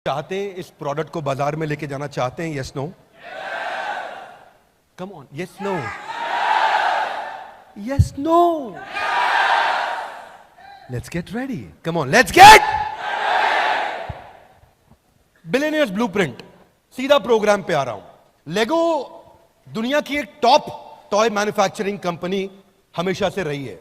चाहते हैं इस प्रोडक्ट को बाजार में लेके जाना चाहते हैं? Yes no? Come on, yes no? Yes no? Let's get ready, come on, let's get billionaires blueprint. सीधा प्रोग्राम पे आ रहा हूं। लेगो दुनिया की एक टॉप टॉय मैन्युफैक्चरिंग कंपनी हमेशा से रही है,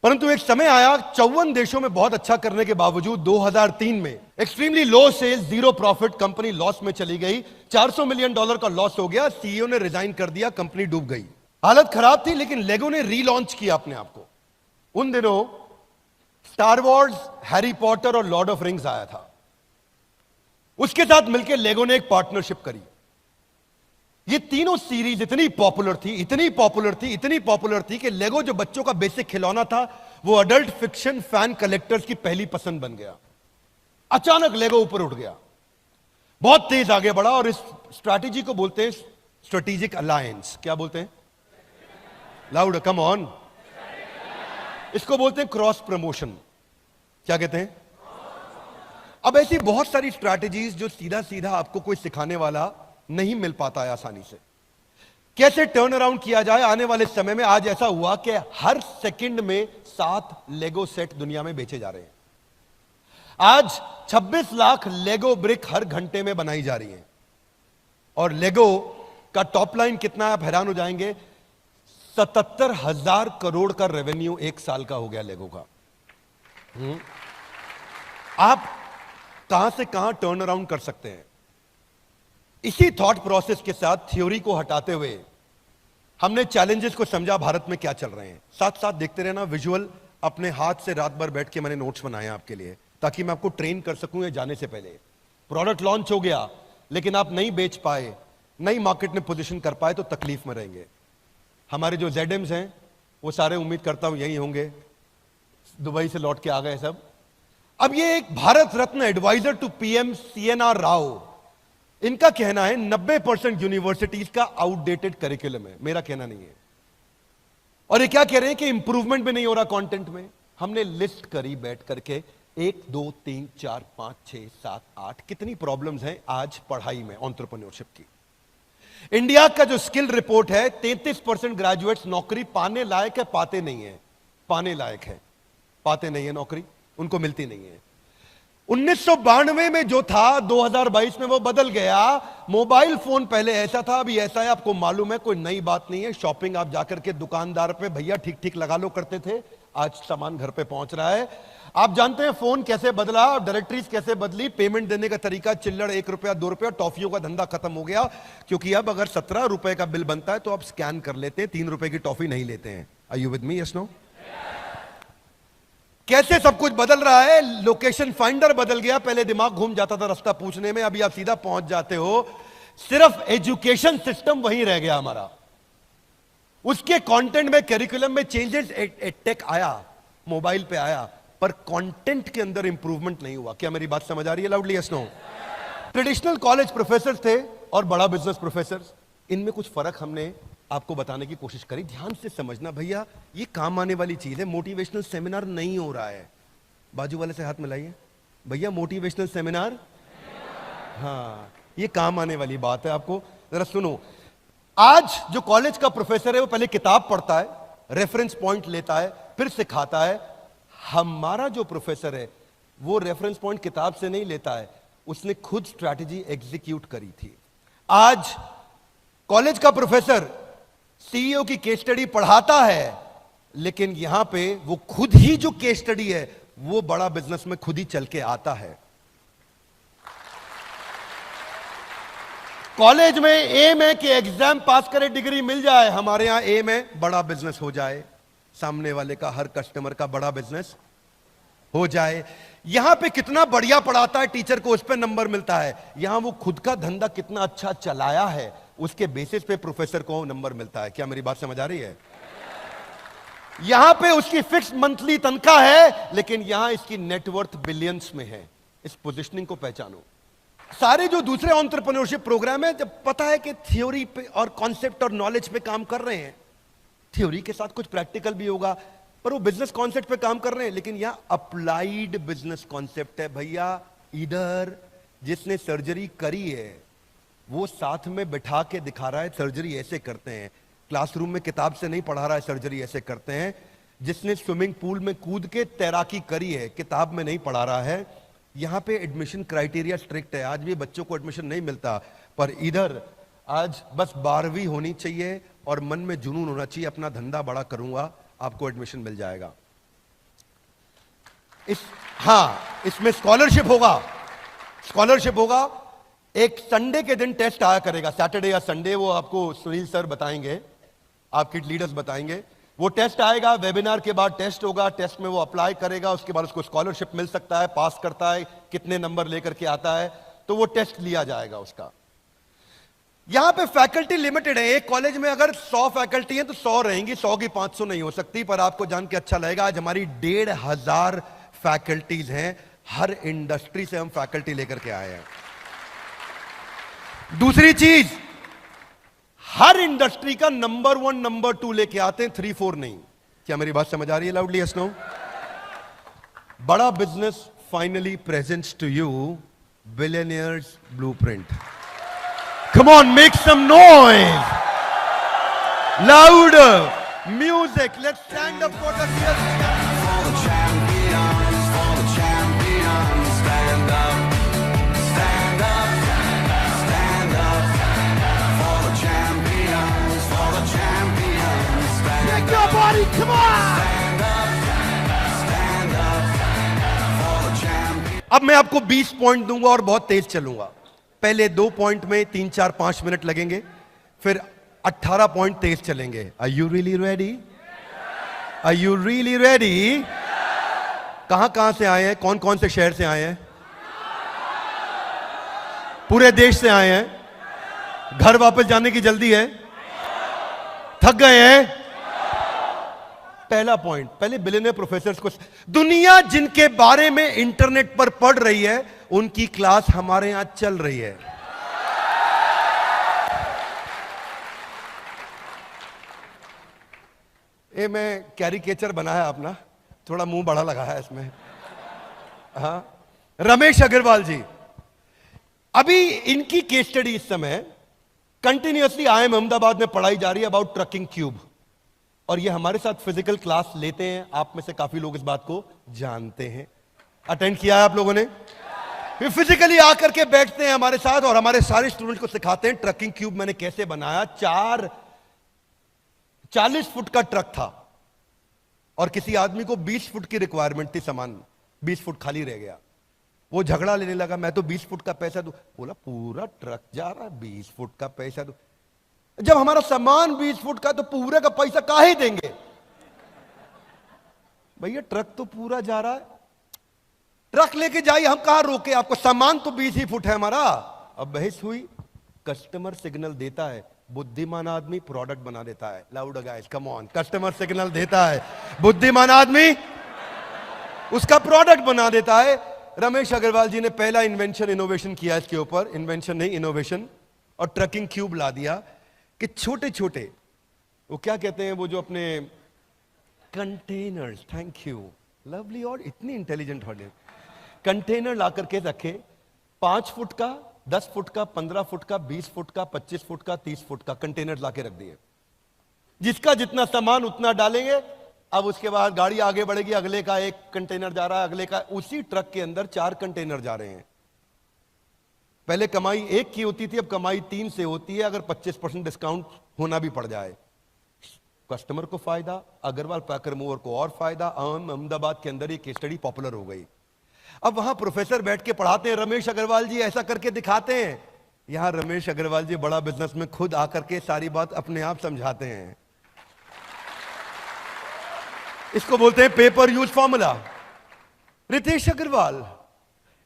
परंतु एक समय आया 54 देशों में बहुत अच्छा करने के बावजूद 2003 में extremely low sales, zero profit, company loss में चली गई। $400 मिलियन का लॉस हो गया। सीईओ ने रिजाइन कर दिया, कंपनी डूब गई। हालत खराब थी, लेकिन लेगो ने रीलॉन्च किया अपने आप को। उन दिनों स्टार वॉर्स, हैरी पॉटर और लॉर्ड ऑफ रिंग्स आया था। उसके साथ मिलकर लेगो ने एक पार्टनरशिप करी। ये तीनों सीरीज इतनी पॉपुलर थी, इतनी पॉपुलर थी, इतनी पॉपुलर थी कि लेगो जो बच्चों का बेसिक खिलौना था, वो अडल्ट फिक्शन फैन कलेक्टर्स की पहली पसंद बन गया। अचानक लेगो ऊपर उठ गया, बहुत तेज आगे बढ़ा, और इस स्ट्रैटेजी को बोलते हैं स्ट्रेटेजिक अलायंस। क्या बोलते हैं? Loud, come on. इसको बोलते हैं क्रॉस प्रमोशन। क्या कहते हैं? अब ऐसी बहुत सारी स्ट्रैटेजीज जो सीधा सीधा आपको कोई सिखाने वाला नहीं मिल पाता है आसानी से, कैसे टर्न अराउंड किया जाए आने वाले समय में। आज ऐसा हुआ कि हर सेकंड में 7 लेगो सेट दुनिया में बेचे जा रहे हैं। आज 26 लाख लेगो ब्रिक हर घंटे में बनाई जा रही है, और लेगो का टॉप लाइन कितना है आप हैरान हो जाएंगे। 77,000 करोड़ का रेवेन्यू एक साल का हो गया लेगो का। आप कहां से कहां टर्न अराउंड कर सकते हैं। इसी थॉट प्रोसेस के साथ थ्योरी को हटाते हुए हमने चैलेंजेस को समझा, भारत में क्या चल रहे हैं। साथ साथ देखते रहना विजुअल। अपने हाथ से रात भर बैठ के मैंने नोट्स बनाए आपके लिए, ताकि मैं आपको ट्रेन कर सकूं ये जाने से पहले। प्रोडक्ट लॉन्च हो गया, लेकिन आप नहीं बेच पाए, नई मार्केट में पोजीशन कर पाए, तो तकलीफ में रहेंगे। हमारे जो जेडएम्स हैं वो सारे उम्मीद करता हूं यही होंगे, दुबई से लौट के आ गए सब। अब ये एक Bharat Ratna advisor to PM CNR Rao, इनका कहना है 90% यूनिवर्सिटीज का आउटडेटेड करिकुलम है। मेरा कहना नहीं है। और ये क्या कह रहे हैं कि इंप्रूवमेंट भी नहीं हो रहा कंटेंट में। हमने लिस्ट करी बैठ करके 1 2 3 4 5 6 7 8 कितनी प्रॉब्लम्स हैं आज पढ़ाई में, एंटरप्रेन्योरशिप की। इंडिया का जो स्किल रिपोर्ट है, 33% ग्रेजुएट्स नौकरी पाने लायक है, पाते नहीं है। पाने लायक है, पाते नहीं है नौकरी, उनको मिलती नहीं है। 1992 में जो था 2022 में वो बदल गया। मोबाइल फोन पहले ऐसा था, अभी ऐसा है, आपको मालूम है, कोई नई बात नहीं है। शॉपिंग आप जाकर के दुकानदार पे भैया ठीक ठीक लगा लो करते थे, आज सामान घर पे पहुंच रहा है। आप जानते हैं फोन कैसे बदला, डायरेक्टरीज कैसे बदली, पेमेंट देने का तरीका, चिल्लड़ 1 रुपया 2 रुपया, टॉफियों का धंधा खत्म हो गया। क्योंकि अब अगर 17 रुपए का बिल बनता है तो आप स्कैन कर लेते हैं, 3 रुपए की टॉफी नहीं लेते हैं। Are you with me? Yes no? कैसे सब कुछ बदल रहा है। लोकेशन फाइंडर बदल गया, पहले दिमाग घूम जाता था रास्ता पूछने में, अभी आप सीधा पहुंच जाते हो। सिर्फ एजुकेशन सिस्टम वही रह गया हमारा। उसके कंटेंट में, करिकुलम में चेंजेस, टेक आया, मोबाइल पे आया, पर कंटेंट के अंदर इंप्रूवमेंट नहीं हुआ। क्या मेरी बात समझ आ रही है? Loudly yes no? Traditional college professor थे और बड़ा बिजनेस प्रोफेसर, इनमें कुछ फर्क हमने आपको बताने की कोशिश करी। ध्यान से समझना भैया, ये काम आने वाली चीज है। मोटिवेशनल सेमिनार नहीं हो रहा है। बाजू वाले से हाथ मिलाइए भैया, मोटिवेशनल सेमिनार, हाँ, ये काम आने वाली बात है। आपको जरा सुनो। आज जो कॉलेज का प्रोफेसर है वो पहले किताब पढ़ता है, रेफरेंस पॉइंट लेता है, फिर सिखाता है। हमारा जो प्रोफेसर है वो रेफरेंस पॉइंट किताब से नहीं लेता है, उसने खुद स्ट्रैटेजी एग्जीक्यूट करी थी। आज कॉलेज का प्रोफेसर सीईओ की केस स्टडी पढ़ाता है, लेकिन यहां पे वो खुद ही जो केस स्टडी है वो बड़ा बिजनेस में खुद ही चल के आता है। कॉलेज में एम है कि एग्जाम पास करे, डिग्री मिल जाए। हमारे यहां एम है बड़ा बिजनेस हो जाए, सामने वाले का, हर कस्टमर का बड़ा बिजनेस हो जाए। यहां पे कितना बढ़िया पढ़ाता है टीचर को, उस पर नंबर मिलता है। यहां वो खुद का धंधा कितना अच्छा चलाया है, उसके बेसिस पे प्रोफेसर को नंबर मिलता है। क्या मेरी बात समझ आ रही है? यहां पे उसकी फिक्स मंथली तनख्वाह है, लेकिन यहां इसकी नेटवर्थ बिलियंस में है। इस पोजीशनिंग को पहचानो। सारे जो दूसरे एंटरप्रेन्योरशिप प्रोग्राम है, जब पता है कि थ्योरी पे और कॉन्सेप्ट और नॉलेज पे काम कर रहे हैं, थ्योरी के साथ कुछ प्रैक्टिकल भी होगा, पर वो बिजनेस कॉन्सेप्ट पे काम कर रहे हैं। लेकिन यहां अप्लाइड बिजनेस कॉन्सेप्ट है भैया। इधर जिसने सर्जरी करी है वो साथ में बिठा के दिखा रहा है सर्जरी ऐसे करते हैं। क्लासरूम में किताब से नहीं पढ़ा रहा है सर्जरी ऐसे करते हैं। जिसने स्विमिंग पूल में कूद के तैराकी करी है किताब में नहीं पढ़ा रहा है। यहां पे एडमिशन क्राइटेरिया स्ट्रिक्ट है, आज भी बच्चों को एडमिशन नहीं मिलता, पर इधर आज बस 12वीं होनी चाहिए और मन में जुनून होना चाहिए, अपना धंधा बड़ा करूंगा, आपको एडमिशन मिल जाएगा। इसमें स्कॉलरशिप होगा। एक संडे के दिन टेस्ट आया करेगा, सैटरडे या संडे, वो आपको सुनील सर बताएंगे, आपके लीडर्स बताएंगे। वो टेस्ट आएगा, वेबिनार के बाद टेस्ट होगा, टेस्ट में वो अप्लाई करेगा, उसके बाद उसको स्कॉलरशिप मिल सकता है, पास करता है, कितने नंबर लेकर के आता है, तो वो टेस्ट लिया जाएगा उसका। यहां पे फैकल्टी लिमिटेड है, एक कॉलेज में अगर 100 फैकल्टी है तो 100 रहेंगी, 100 की 500 नहीं हो सकती। पर आपको जान के अच्छा लगेगा, आज हमारी 1500 फैकल्टीज हैं, हर इंडस्ट्री से हम फैकल्टी लेकर के आए हैं। दूसरी चीज, हर इंडस्ट्री का नंबर 1 नंबर 2 लेके आते हैं, 3 4 नहीं। क्या मेरी बात समझ आ रही है? Loudly yes no. बड़ा business finally presents to you billionaires blueprint. Come on, make some noise, louder music, let's stand up for the your body, come on! अब मैं आपको 20 पॉइंट दूंगा और बहुत तेज चलूंगा। पहले 2 पॉइंट में 3 4 5 मिनट लगेंगे, फिर 18 पॉइंट तेज चलेंगे। Are you really ready? Are you really ready? कहां से आए हैं? कौन कौन से शहर से आए हैं? पूरे देश से आए हैं। घर वापस जाने की जल्दी है? थक गए हैं? पहला पॉइंट, पहले बिलियनियर प्रोफेसर्स को, दुनिया जिनके बारे में इंटरनेट पर पढ़ रही है उनकी क्लास हमारे यहां चल रही है। ये मैं कैरिकेचर बनाया अपना, थोड़ा मुंह बड़ा लगा है इसमें। हाँ, रमेश अग्रवाल जी, अभी इनकी केस स्टडी इस समय कंटिन्यूअसली IIM अहमदाबाद में पढ़ाई जा रही है अबाउट ट्रकिंग क्यूब, और ये हमारे साथ फिजिकल क्लास लेते हैं। आप में से काफी लोग इस बात को जानते हैं, अटेंड किया है आप लोगों ने। फिर फिजिकली आकर के बैठते हैं हमारे साथ और हमारे सारे स्टूडेंट्स को सिखाते हैं ट्रकिंग क्यूब मैंने कैसे बनाया। 40 फुट का ट्रक था और किसी आदमी को 20 फुट की रिक्वायरमेंट थी, सामान 20 फुट खाली रह गया। वो झगड़ा लेने लगा, मैं तो 20 फुट का पैसा दूं। बोला पूरा ट्रक जा रहा है, 20 फुट का पैसा दूं। जब हमारा सामान 20 फुट का तो पूरे का पैसा काहे देंगे भैया? ट्रक तो पूरा जा रहा है, ट्रक लेके जाइए, हम कहां रोके आपको? सामान तो 20 ही फुट है हमारा। अब बहस हुई, कस्टमर सिग्नल देता है, बुद्धिमान आदमी प्रोडक्ट बना देता है। Loud guys, come on, customer signal देता है, बुद्धिमान आदमी उसका प्रोडक्ट बना देता है। रमेश अग्रवाल जी ने पहला इनोवेशन किया इसके ऊपर, इन्वेंशन नहीं इनोवेशन, और ट्रकिंग क्यूब ला दिया कि छोटे छोटे, वो क्या कहते हैं, वो जो अपने कंटेनर्स, थैंक यू लवली, और इतनी इंटेलिजेंट वर्ड, कंटेनर ला करके रखे, 5 फुट का, 10 फुट का, 15 फुट का, 20 फुट का, 25 फुट का, 30 फुट का कंटेनर ला के रख दिए। जिसका जितना सामान उतना डालेंगे। अब उसके बाद गाड़ी आगे बढ़ेगी, अगले का एक कंटेनर जा रहा है, अगले का, उसी ट्रक के अंदर 4 कंटेनर जा रहे हैं। पहले कमाई 1 की होती थी, अब कमाई 3 से होती है, अगर 25% डिस्काउंट होना भी पड़ जाए। कस्टमर को फायदा, अग्रवाल पैकर मूवर को और फायदा। अहमदाबाद के अंदर ये केस स्टडी पॉपुलर हो गई। अब वहां प्रोफेसर बैठ के पढ़ाते हैं, रमेश अग्रवाल जी ऐसा करके दिखाते हैं। यहां रमेश अग्रवाल जी बड़ा बिजनेस में खुद आकर के सारी बात अपने आप समझाते हैं। इसको बोलते हैं paper use formula. Ritesh Agarwal,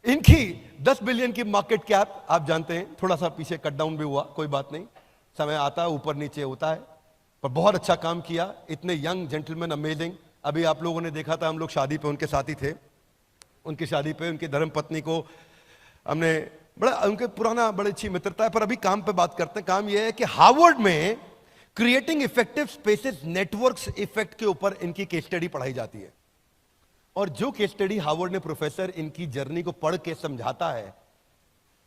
इनकी 10 बिलियन की मार्केट कैप, आप जानते हैं, थोड़ा सा पीछे कट डाउन भी हुआ, कोई बात नहीं, समय आता है, ऊपर नीचे होता है, पर बहुत अच्छा काम किया। इतने यंग जेंटलमैन, अमेजिंग। अभी आप लोगों ने देखा था, हम लोग शादी पे उनके साथ ही थे। उनकी शादी पे उनकी धर्मपत्नी को हमने बड़ा, उनके पुराना बड़ी अच्छी मित्रता है। पर अभी काम पे बात करते हैं। काम यह है कि हार्वर्ड में creating effective spaces networks effect के ऊपर इनकी केस स्टडी पढ़ाई जाती है। और जो केस स्टडी हार्वर्ड ने प्रोफेसर इनकी जर्नी को पढ़ के समझाता है,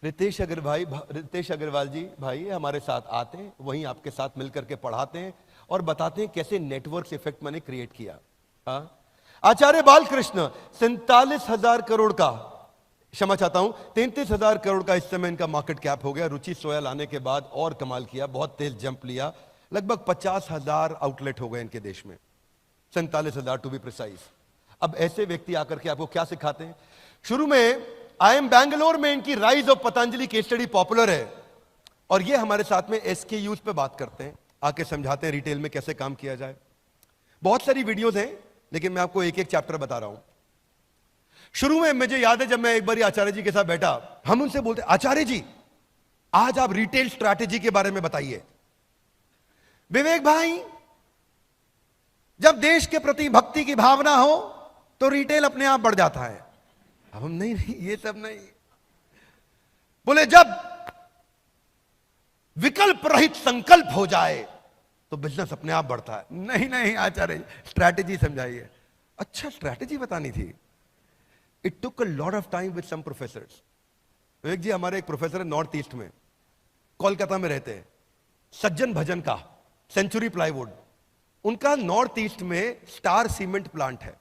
रितेश अग्रवाल जी भाई हमारे साथ आते हैं, वहीं आपके साथ मिलकर के पढ़ाते हैं और बताते हैं कैसे नेटवर्क इफेक्ट मैंने क्रिएट किया। हाँ, आचार्य बालकृष्ण 47,000 करोड़ का, क्षमा चाहता हूं 33,000 करोड़ का इस समय इनका मार्केट कैप हो गया। रुचि सोया लाने के बाद और कमाल किया, बहुत तेज जंप लिया, लगभग 50,000 आउटलेट हो गए इनके देश में, 47,000 टू बी प्रिसाइज। अब ऐसे व्यक्ति आकर के आपको क्या सिखाते हैं? शुरू में आई एम बैंगलोर में इनकी rise of Patanjali case study popular है और ये हमारे साथ में SKUs पे बात करते हैं, आके समझाते हैं रिटेल में कैसे काम किया जाए। बहुत सारी वीडियोस हैं लेकिन मैं आपको एक एक चैप्टर बता रहा हूं। शुरू में मुझे याद है जब मैं एक बार आचार्य जी के साथ बैठा, हम उनसे बोलते आचार्य जी आज आप रिटेल स्ट्रैटेजी के बारे में बताइए। विवेक भाई जब देश के प्रति भक्ति की भावना हो तो रिटेल अपने आप बढ़ जाता है। अब हम नहीं ये सब नहीं। बोले जब विकल्प रहित संकल्प हो जाए तो बिजनेस अपने आप बढ़ता है। नहीं आचार्य स्ट्रैटेजी समझाइए। अच्छा स्ट्रैटेजी बतानी थी। It took a lot of time with some professors. Vivek ji हमारे एक प्रोफेसर है नॉर्थ ईस्ट में, कोलकाता में रहते हैं, सज्जन भजन का, सेंचुरी प्लाईवुड, उनका नॉर्थ ईस्ट में स्टार सीमेंट प्लांट है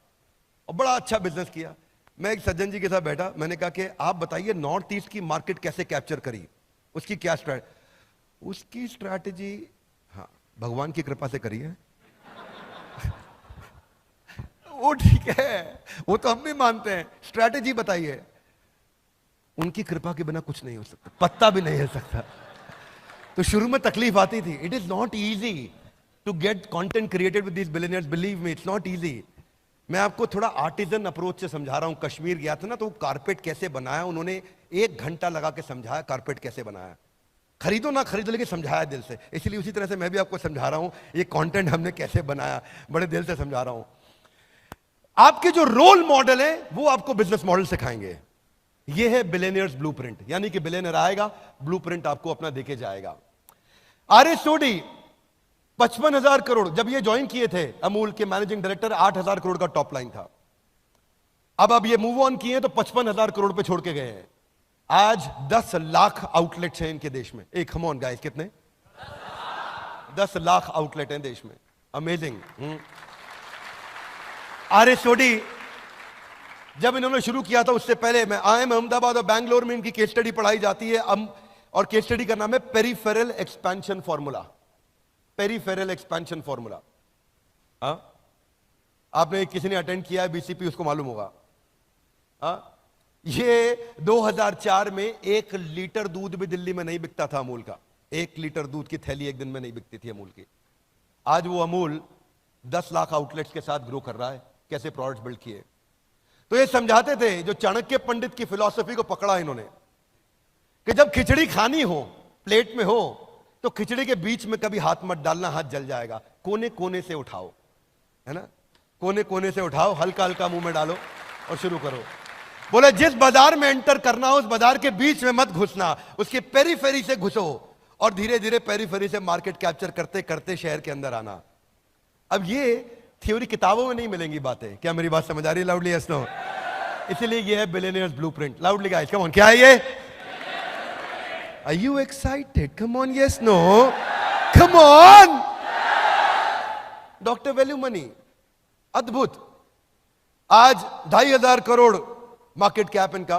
और बड़ा अच्छा बिजनेस किया। मैं एक सज्जन जी के साथ बैठा, मैंने कहा कि आप बताइए नॉर्थ ईस्ट की मार्केट कैसे कैप्चर करी, उसकी क्या स्ट्रैटेजी? उसकी स्ट्रैटेजी हाँ भगवान की कृपा से करी है। वो ठीक है, वो तो हम भी मानते हैं, स्ट्रैटेजी बताइए। उनकी कृपा के बिना कुछ नहीं हो सकता, पत्ता भी नहीं हिल सकता। तो शुरू में तकलीफ आती थी। It is not easy to get content created with these billionaires, believe me it's not easy. मैं आपको थोड़ा आर्टिजन अप्रोच से समझा रहा हूं। कश्मीर गया था ना, तो कारपेट कैसे बनाया उन्होंने, 1 घंटा लगा के समझाया कारपेट कैसे बनाया। खरीदो ना खरीदो लेकिन समझाया दिल से। इसलिए उसी तरह से मैं भी आपको समझा रहा हूं ये कंटेंट हमने कैसे बनाया, बड़े दिल से समझा रहा हूं। आपके जो रोल मॉडल है वो आपको बिजनेस मॉडल सिखाएंगे। ये है बिलियनियर्स ब्लूप्रिंट, यानी कि बिलियनियर आएगा, ब्लूप्रिंट आपको अपना देके जाएगा। आर.एस. सोडी 55,000 करोड़, जब ये ज्वाइन किए थे अमूल के मैनेजिंग डायरेक्टर, 8,000 करोड़ का टॉप लाइन था। अब ये मूव ऑन किए तो 55,000 करोड़ पे छोड़ के गए हैं। आज 10 लाख आउटलेट्स हैं इनके देश में। एक कम ऑन गाइस, कितने? 10 लाख आउटलेट हैं देश में। अमेजिंग। आर.एस. सोडी जब इन्होंने शुरू किया था उससे पहले मैं IIM अहमदाबाद और बैंगलोर में इनकी केस स्टडी पढ़ाई जाती है। और केस स्टडी का नाम है peripheral expansion formula. Peripheral expansion formula. आपने किसी ने अटेंड किया है BCP, उसको मालूम होगा। ये 2004 में 1 लीटर दूध भी दिल्ली में नहीं बिकता था अमूल का। 1 लीटर दूध की थैली एक दिन में नहीं बिकती थी अमूल की। आज वो अमूल 10 लाख आउटलेट्स के साथ ग्रो कर रहा है। कैसे प्रोडक्ट्स बिल्ड किए। तो ये समझाते थे, जो चाणक्य पंडित की फिलॉसफी को पकड़ा इन्होंने, कि जब खिचड़ी खानी हो, प्लेट में हो, तो खिचड़ी के बीच में कभी हाथ मत डालना, हाथ जल जाएगा। कोने कोने से उठाओ, है ना, कोने कोने से उठाओ, हल्का हल्का मुंह में डालो और शुरू करो। बोले जिस बाजार में एंटर करना हो उस बाजार के बीच में मत घुसना, उसके पेरीफेरी से घुसो और धीरे धीरे पेरीफेरी से मार्केट कैप्चर करते करते शहर के अंदर आना। अब ये थ्योरी किताबों में नहीं मिलेंगी बातें। क्या मेरी बात समझ आ रही है? Loudly yes no. इसीलिए ये है billionaires blueprint. Loudly guys, come on, क्या है ये? Are you excited? Come on, yes, no? Come on! Doctor value money, अद्भुत। आज 2,500 करोड़ मार्केट कैप इनका।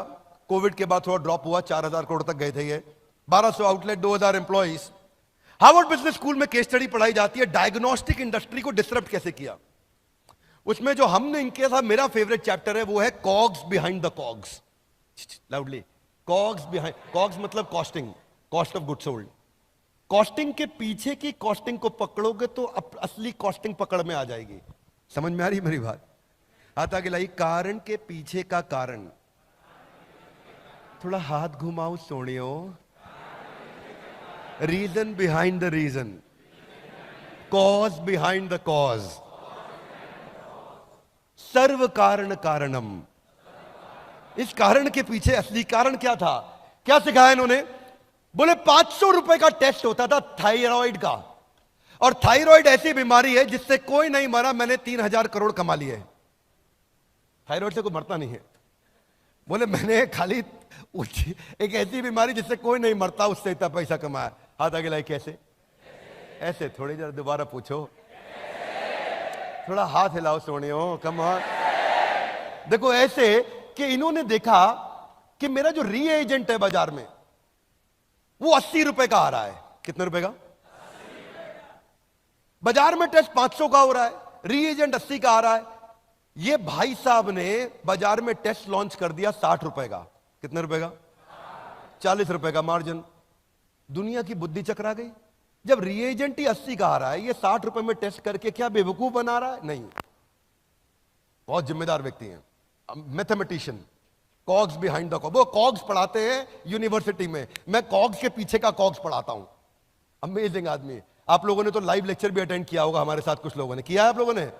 कोविड के बाद थोड़ा ड्रॉप हुआ, 4,000 करोड़ तक गए थे ये। 1200 outlet, 2,000 employees. Harvard business school में केस स्टडी पढ़ाई जाती है, डायग्नोस्टिक इंडस्ट्री को डिसरप्ट कैसे किया। उसमें जो हमने इनके साथ, मेरा फेवरेट चैप्टर है वो है cogs behind the cogs. Loudly, cogs behind, cogs मतलब costing, cost of good sold. Costing के पीछे की कॉस्टिंग को पकड़ोगे तो असली कॉस्टिंग पकड़ में आ जाएगी। समझ में आ रही मेरी बात? हाथ आगे लाई। कारण के पीछे का कारण, थोड़ा हाथ घुमाओ सोनियो। Reason behind the reason, cause behind the cause, सर्व कारण कारणम। इस कारण के पीछे असली कारण क्या था? क्या सिखाया इन्होंने? बोले 500 रुपए का टेस्ट होता था थायराइड का, और थायराइड ऐसी बीमारी है जिससे कोई नहीं मरा, मैंने 3,000 करोड़ कमा लिए। थायराइड से कोई मरता नहीं है। बोले मैंने खाली एक ऐसी बीमारी जिससे कोई नहीं मरता उससे इतना पैसा कमाया। हाथ आगे लाइक कैसे? ऐसे थोड़ी देर दोबारा पूछो, थोड़ा हाथ हिलाओ सोनियो, कम ऑन। देखो ऐसे कि इन्होंने देखा कि मेरा जो री एजेंट है बाजार में वो 80 रुपए का आ रहा है। कितने रुपए का? बाजार में टेस्ट 500 का हो रहा है, री एजेंट 80 का आ रहा है। ये भाई साहब ने बाजार में टेस्ट लॉन्च कर दिया 60 रुपए का। कितने रुपए का? 40 रुपए का मार्जिन। दुनिया की बुद्धि चकरा गई। जब रिएजेंट ही 80 का आ रहा है, ये 60 रुपए में टेस्ट करके क्या बेवकूफ बना रहा है? नहीं, बहुत जिम्मेदार व्यक्ति हैं, मैथमेटिशियन, कॉग्स बिहाइंड द कॉग। वो कॉग्स पढ़ाते हैं यूनिवर्सिटी में, मैं कॉग्स के पीछे का कॉग्स पढ़ाता हूं। अमेजिंग आदमी। आप लोगों ने तो लाइव लेक्चर भी अटेंड किया होगा हमारे साथ, कुछ लोगों ने किया है। आप लोगों ने?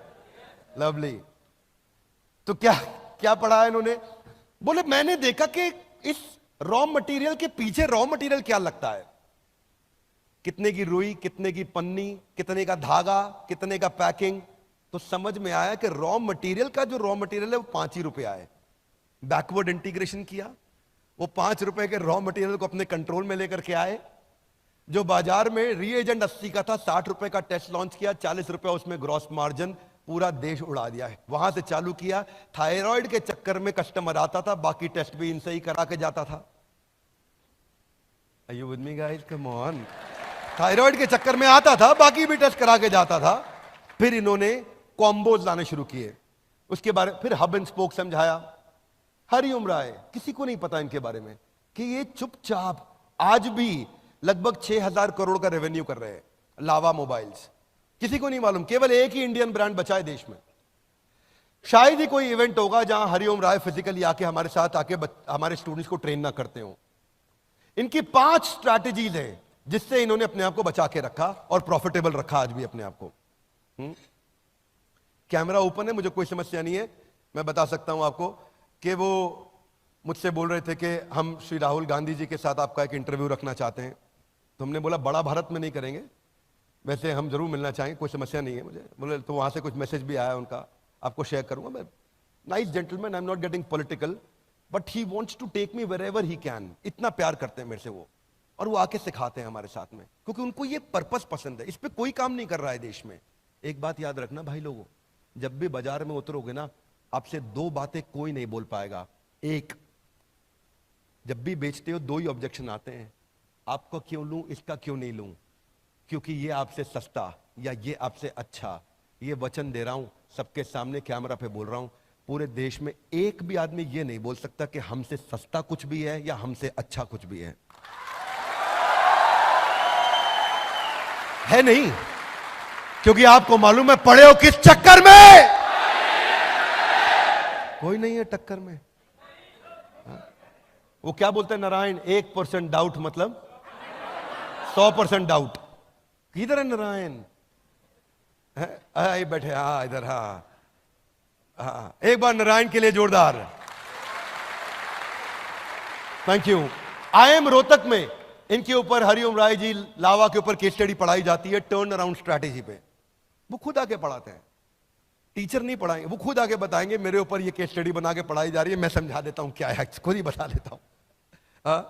लवली। तो क्या क्या पढ़ा है इन्होंने? बोले मैंने देखा कि इस रॉ मटेरियल के पीछे रॉ मटेरियल क्या लगता है, कितने की रुई, कितने की पन्नी, कितने का धागा, कितने का पैकिंग। तो समझ में आया कि रॉ मटेरियल का जो रॉ मटेरियल है वो 5 ही रुपया है। बैकवर्ड इंटीग्रेशन किया, वो 5 रुपए के रॉ मटेरियल को अपने कंट्रोल में लेकर के आए। जो बाजार में रीएजेंट 80 का था, 60 रुपए का टेस्ट लॉन्च किया, 40 रुपए उसमें ग्रॉस मार्जिन, पूरा देश उड़ा दिया है। वहां से चालू किया। थायराइड के चक्कर में कस्टमर आता था, बाकी टेस्ट भी इनसे ही करा के जाता था। Are you with me guys? Come on. Thyroid के चक्कर में आता था, बाकी भी टेस्ट करा के जाता था। फिर इन्होंने कॉम्बोज लाने शुरू किए, उसके बारे फिर हब एंड स्पोक समझाया। हरिओम राय, किसी को नहीं पता इनके बारे में कि ये चुपचाप आज भी लगभग 6,000 करोड़ का रेवेन्यू कर रहे हैं। लावा मोबाइल्स, किसी को नहीं मालूम, केवल एक ही इंडियन ब्रांड बचा है देश में। शायद ही कोई इवेंट होगा जहां हरिओम राय फिजिकली आके हमारे साथ आके हमारे स्टूडेंट्स को ट्रेन ना करते हो। इनकी 5 स्ट्रैटेजीज हैं जिससे इन्होंने अपने आप को बचा के रखा और प्रॉफिटेबल रखा आज भी अपने आप को। कैमरा ओपन है, मुझे कोई समस्या नहीं है। मैं बता सकता हूं आपको कि वो मुझसे बोल रहे थे कि हम श्री राहुल गांधी जी के साथ आपका एक इंटरव्यू रखना चाहते हैं। तो हमने बोला बड़ा भारत में नहीं करेंगे, वैसे हम जरूर मिलना चाहेंगे, कोई समस्या नहीं है मुझे। बोले तो वहां से कुछ मैसेज भी आया उनका, आपको शेयर करूंगा। मैं nice gentleman, I am not getting political, but he wants to take me wherever he can. इतना प्यार करते हैं मेरे से वो, और वो आके सिखाते हैं हमारे साथ में, क्योंकि उनको ये पर्पस पसंद है। इस पे कोई काम नहीं कर रहा है देश में। एक बात याद रखना भाई लोगों, जब भी बाजार में उतरोगे ना, आपसे 2 बातें कोई नहीं बोल पाएगा। एक, जब भी बेचते हो 2 ही ऑब्जेक्शन आते हैं, आपको क्यों लूं, इसका क्यों नहीं लूं, क्योंकि ये आपसे सस्ता या ये आपसे अच्छा। ये वचन दे रहा हूं, सबके सामने कैमरा पे बोल रहा हूं, पूरे देश में एक भी आदमी ये नहीं बोल सकता कि हमसे सस्ता कुछ भी है या हमसे अच्छा कुछ भी है नहीं, क्योंकि आपको मालूम है पड़े हो किस चक्कर में। कोई नहीं है टक्कर में। वो क्या बोलते हैं नारायण, 1% डाउट मतलब 100% डाउट। किधर है नारायण? बैठे, हाँ इधर, हाँ हाँ, एक बार नारायण के लिए जोरदार थैंक यू। IIM रोहतक में इनके ऊपर हरिओम राय जी लावा के ऊपर केस स्टडी पढ़ाई जाती है, टर्न अराउंड स्ट्रैटेजी पे। वो खुद आके पढ़ाते हैं, टीचर नहीं पढ़ाएंगे, वो खुद आके बताएंगे मेरे ऊपर ये केस स्टडी बना के पढ़ाई जा रही है, मैं समझा देता हूं क्या है, खुद ही बता देता हूं।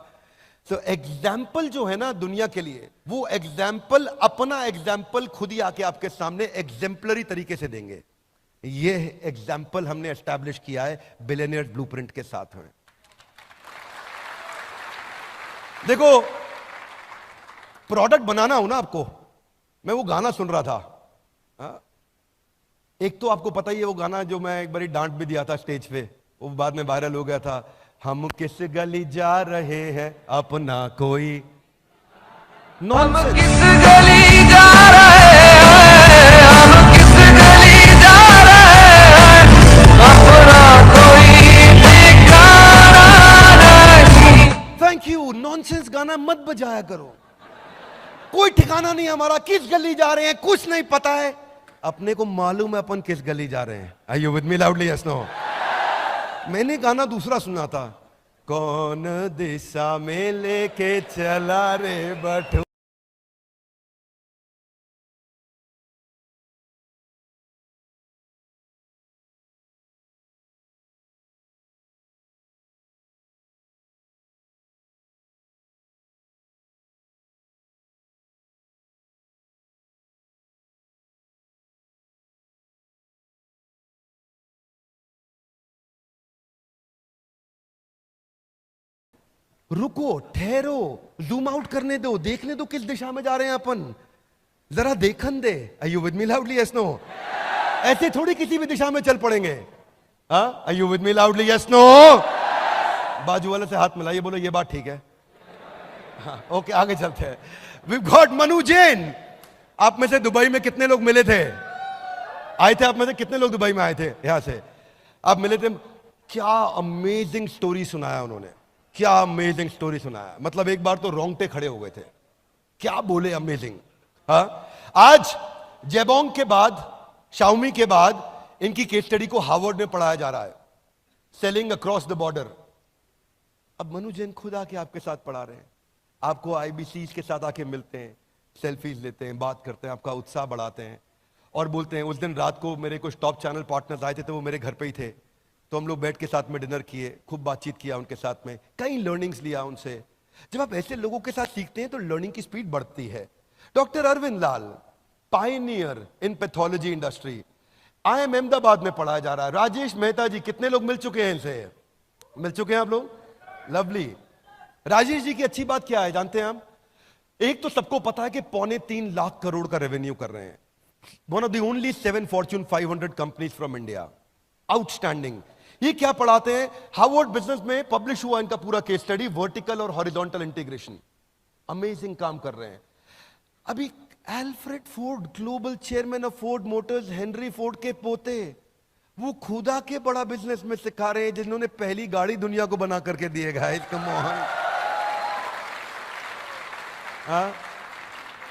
तो एग्जाम्पल जो है ना दुनिया के लिए, वो एग्जाम्पल अपना एग्जाम्पल खुद ही आके आपके सामने एग्जाम्पलरी तरीके से देंगे। ये एग्जाम्पल हमने एस्टैब्लिश किया है बिलियनियर ब्लूप्रिंट के साथ में। देखो, प्रोडक्ट बनाना हो ना आपको, मैं वो गाना सुन रहा था। एक तो आपको पता ही है वो गाना जो मैं एक बारी डांट भी दिया था स्टेज पे, वो बाद में वायरल हो गया था। हम किस गली जा रहे हैं अपना कोई, हम किस गली जा रहे हैं, हम किस गली जा रहे हैं, अपना कोई ठिकाना नहीं। Thank you. नॉनसेंस गाना मत बजाया करो, कोई ठिकाना नहीं हमारा, किस गली जा रहे हैं कुछ नहीं पता है, अपने को मालूम है अपन किस गली जा रहे हैं। Are you with me loudly? Yes no? मैंने गाना दूसरा सुना था, कौन दिशा में लेके चला रे बटू। रुको, ठहरो, जूम आउट करने दो, देखने दो किस दिशा में जा रहे हैं अपन, जरा देखन दे। Are you with me loudly? Yes no? ऐसे थोड़ी किसी भी दिशा में चल पड़ेंगे। Are you with me loudly? Yes no? बाजू वाले से हाथ मिलाइए, बोलो ये बात ठीक है। हाँ, ओके, आगे चलते हैं। We got Manu Jain. आप में से दुबई में कितने लोग मिले थे? आए थे आप में से कितने लोग दुबई में आए थे? यहां से आप मिले थे। क्या अमेजिंग स्टोरी सुनाया उन्होंने, क्या अमेजिंग स्टोरी सुनाया। मतलब एक बार तो रोंगटे खड़े हो गए थे, क्या बोले, अमेजिंग। हाँ, आज जेबोंग के बाद, शाओमी के बाद इनकी केस स्टडी को हार्वर्ड में पढ़ाया जा रहा है, सेलिंग अक्रॉस द बॉर्डर। अब मनु जैन खुद आके आपके साथ पढ़ा रहे हैं, आपको आईबीसी के साथ आके मिलते हैं, सेल्फीज लेते हैं, बात करते हैं, आपका उत्साह बढ़ाते हैं और बोलते हैं। उस दिन रात को मेरे कुछ टॉप चैनल पार्टनर्स आए थे, तो वो मेरे घर पे ही थे, तो हम लोग बैठ के साथ में डिनर किए, खूब बातचीत किया उनके साथ में, कई लर्निंग्स लिया उनसे। जब आप ऐसे लोगों के साथ सीखते हैं तो लर्निंग की स्पीड बढ़ती है। Doctor Arvind Lal, pioneer in pathology industry, IIM Ahmedabad में पढ़ाया जा रहा है। राजेश मेहता जी, कितने लोग मिल चुके हैं इनसे? मिल चुके हैं आप लोग? लवली। राजेश जी की अच्छी बात क्या है जानते हैं आप? एक तो सबको पता है कि 3.25 लाख करोड़ का रेवेन्यू कर रहे हैं, one of the only 7 Fortune 500 companies from India. Outstanding. ये क्या पढ़ाते हैं? हार्वर्ड बिजनेस में पब्लिश हुआ इनका पूरा केस स्टडी, वर्टिकल और हॉरिजॉन्टल इंटीग्रेशन। अमेजिंग काम कर रहे हैं। अभी Alfred Ford, global chairman of Ford Motors, Henry Ford के पोते, वो खुदा के बड़ा बिजनेस में सिखा रहे हैं, जिन्होंने पहली गाड़ी दुनिया को बना करके दिए। Guys come on. हाँ,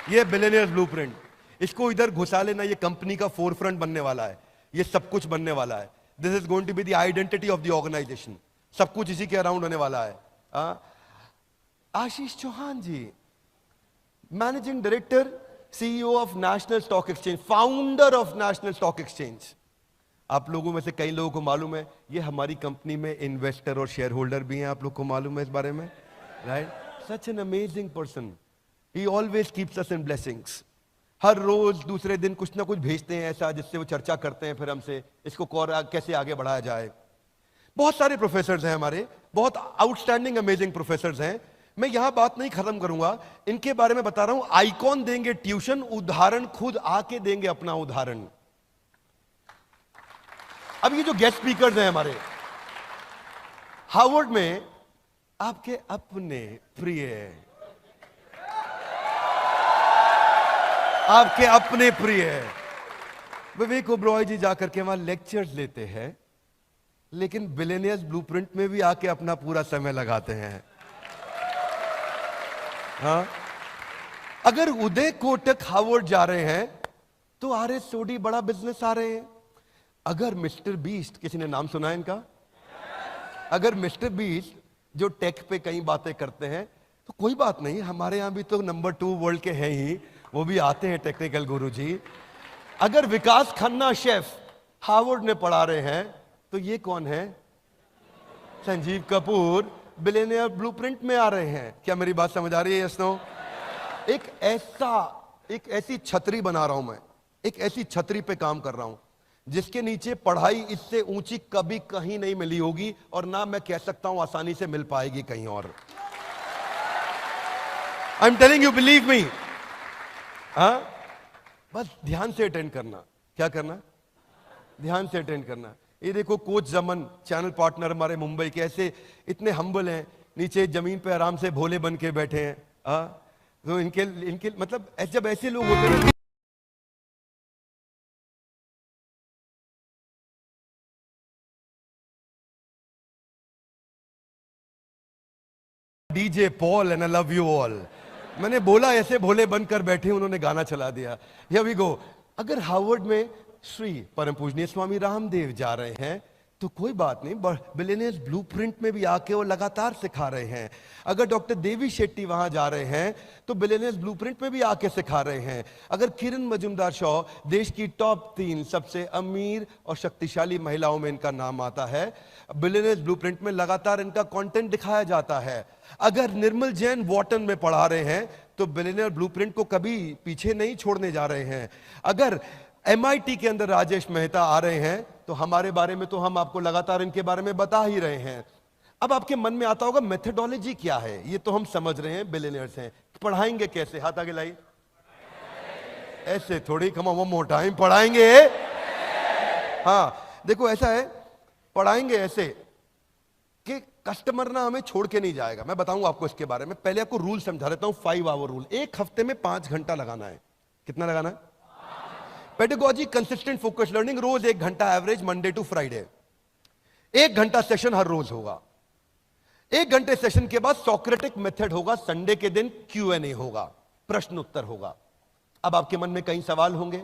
ये बिलियनियर्स ब्लूप्रिंट, इसको इधर घुसा लेना, ये कंपनी का फोरफ्रंट बनने वाला है, ये सब कुछ बनने वाला है। This is going to be the identity of the organisation, सब कुछ इसी के अराउंड होने वाला है। Ashish Chauhan ji, managing director, CEO of National Stock Exchange, founder of National Stock Exchange. आप लोगों में से कई लोगों को मालूम है, ये हमारी कंपनी में इन्वेस्टर और शेयर होल्डर भी हैं। आप लोग को मालूम है इस बारे में, right? Such an amazing person, he always keeps us in blessings. हर रोज दूसरे दिन कुछ ना कुछ भेजते हैं ऐसा, जिससे वो चर्चा करते हैं फिर हमसे, इसको कैसे आगे बढ़ाया जाए। बहुत सारे प्रोफेसर्स हैं हमारे, बहुत आउटस्टैंडिंग अमेजिंग प्रोफेसर्स हैं। मैं यहां बात नहीं खत्म करूंगा, इनके बारे में बता रहा हूं। आइकॉन देंगे ट्यूशन, उदाहरण खुद आके देंगे अपना उदाहरण। अब ये जो गेस्ट स्पीकर्स हैं हमारे, हार्वर्ड में आपके अपने प्रिय, आपके अपने प्रिय विवेक ओबरॉय जी जाकर के वहां लेक्चर्स लेते हैं, लेकिन बिलियनियर्स ब्लूप्रिंट में भी आके अपना पूरा समय लगाते हैं। हाँ, अगर उदय कोटक हार्वर्ड जा रहे हैं तो RS सोडी बड़ा बिजनेस आ रहे हैं। अगर मिस्टर बीस्ट, किसी ने नाम सुना है इनका? अगर मिस्टर बीस्ट जो टेक पे कई बातें करते हैं, तो कोई बात नहीं, हमारे यहां भी तो नंबर 2 वर्ल्ड के हैं ही, वो भी आते हैं टेक्निकल गुरुजी। अगर विकास खन्ना शेफ हार्वर्ड में पढ़ा रहे हैं, तो ये कौन है? संजीव कपूर बिलियनियर ब्लूप्रिंट में आ रहे हैं। क्या मेरी बात समझ आ रही है? Yes no? एक ऐसी छतरी बना रहा हूं मैं, एक ऐसी छतरी पे काम कर रहा हूं जिसके नीचे पढ़ाई इससे ऊंची कभी कहीं नहीं मिली होगी, और ना मैं कह सकता हूं आसानी से मिल पाएगी कहीं और। I am telling you, believe me. हाँ, बस ध्यान से अटेंड करना। क्या करना? ध्यान से अटेंड करना। ये देखो कोच जमन, चैनल पार्टनर हमारे मुंबई के, ऐसे इतने हम्बल हैं, नीचे जमीन पे आराम से भोले बन के बैठे हैं। तो इनके मतलब जब ऐसे लोग होते हैं, DJ Paul and I love you all. मैंने बोला ऐसे भोले बनकर बैठे, उन्होंने गाना चला दिया। Here we go. अगर हार्वर्ड में श्री परम पूजनीय स्वामी रामदेव जा रहे हैं तो कोई बात नहीं, बिलियनियर्स ब्लूप्रिंट में भी आके वो लगातार सिखा रहे हैं। अगर डॉक्टर देवी शेट्टी वहां जा रहे हैं तो बिलियनियर्स ब्लूप्रिंट में भी आके सिखा रहे हैं। अगर किरण मजुमदार शॉ, देश की टॉप 3 सबसे अमीर और शक्तिशाली महिलाओं में इनका नाम आता है, बिलियनियर्स ब्लूप्रिंट में लगातार इनका कंटेंट दिखाया जाता है। अगर निर्मल जैन वॉटन में पढ़ा रहे हैं तो बिलियनियर ब्लूप्रिंट को कभी पीछे नहीं छोड़ने जा रहे हैं। अगर MIT के अंदर राजेश मेहता आ रहे हैं तो हमारे बारे में तो हम आपको लगातार इनके बारे में बता ही रहे हैं। अब आपके मन में आता होगा मेथडोलॉजी क्या है, ये तो हम समझ रहे हैं, बिलियनियर्स हैं, पढ़ाएंगे कैसे? हाथ आगे लाइए। ऐसे थोड़ी, come on one more time, पढ़ाएंगे। हाँ देखो ऐसा है, पढ़ाएंगे ऐसे कि कस्टमर ना हमें छोड़ के नहीं जाएगा। मैं बताऊंगा आपको इसके बारे में, पहले आपको रूल समझा देता हूं। 5 आवर रूल, एक हफ्ते में 5 घंटा लगाना है। कितना लगाना है? पेडागोजी, कंसिस्टेंट फोकस लर्निंग, रोज 1 घंटा एवरेज, मंडे टू फ्राइडे। 1 घंटा सेशन हर रोज होगा। 1 घंटे सेशन के बाद सोक्रेटिक मेथड होगा, संडे के दिन Q&A होगा, प्रश्न उत्तर होगा। अब आपके मन में कई सवाल होंगे,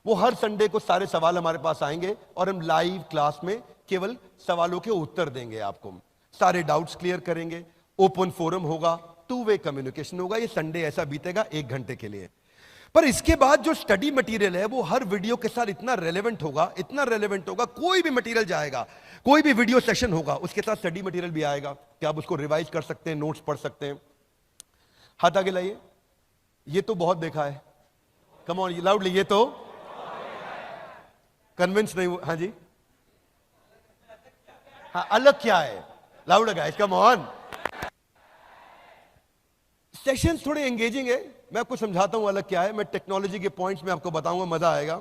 वो हर संडे को सारे सवाल हमारे पास आएंगे और हम लाइव क्लास में केवल सवालों के उत्तर देंगे आपको, सारे डाउट्स क्लियर करेंगे, ओपन फोरम होगा, 2 वे कम्युनिकेशन होगा। ये संडे ऐसा बीतेगा 1 घंटे के लिए। पर इसके बाद जो स्टडी मटेरियल है वो हर वीडियो के साथ इतना रेलेवेंट होगा, इतना रेलेवेंट होगा, कोई भी मटेरियल जाएगा, कोई भी वीडियो सेशन होगा, उसके साथ स्टडी मटेरियल भी आएगा कि आप उसको रिवाइज कर सकते हैं, नोट्स पढ़ सकते हैं। हाथ आगे लाइए। ये तो बहुत देखा है, कम ऑन लाउडली, ये तो कन्विंस नहीं हुआ। हाँ जी, हाँ अलग क्या है? Loud guys, come on. Sessions थोड़े एंगेजिंग है, मैं आपको समझाता हूं अलग क्या है। मैं टेक्नोलॉजी के पॉइंट्स में आपको बताऊंगा, मजा आएगा।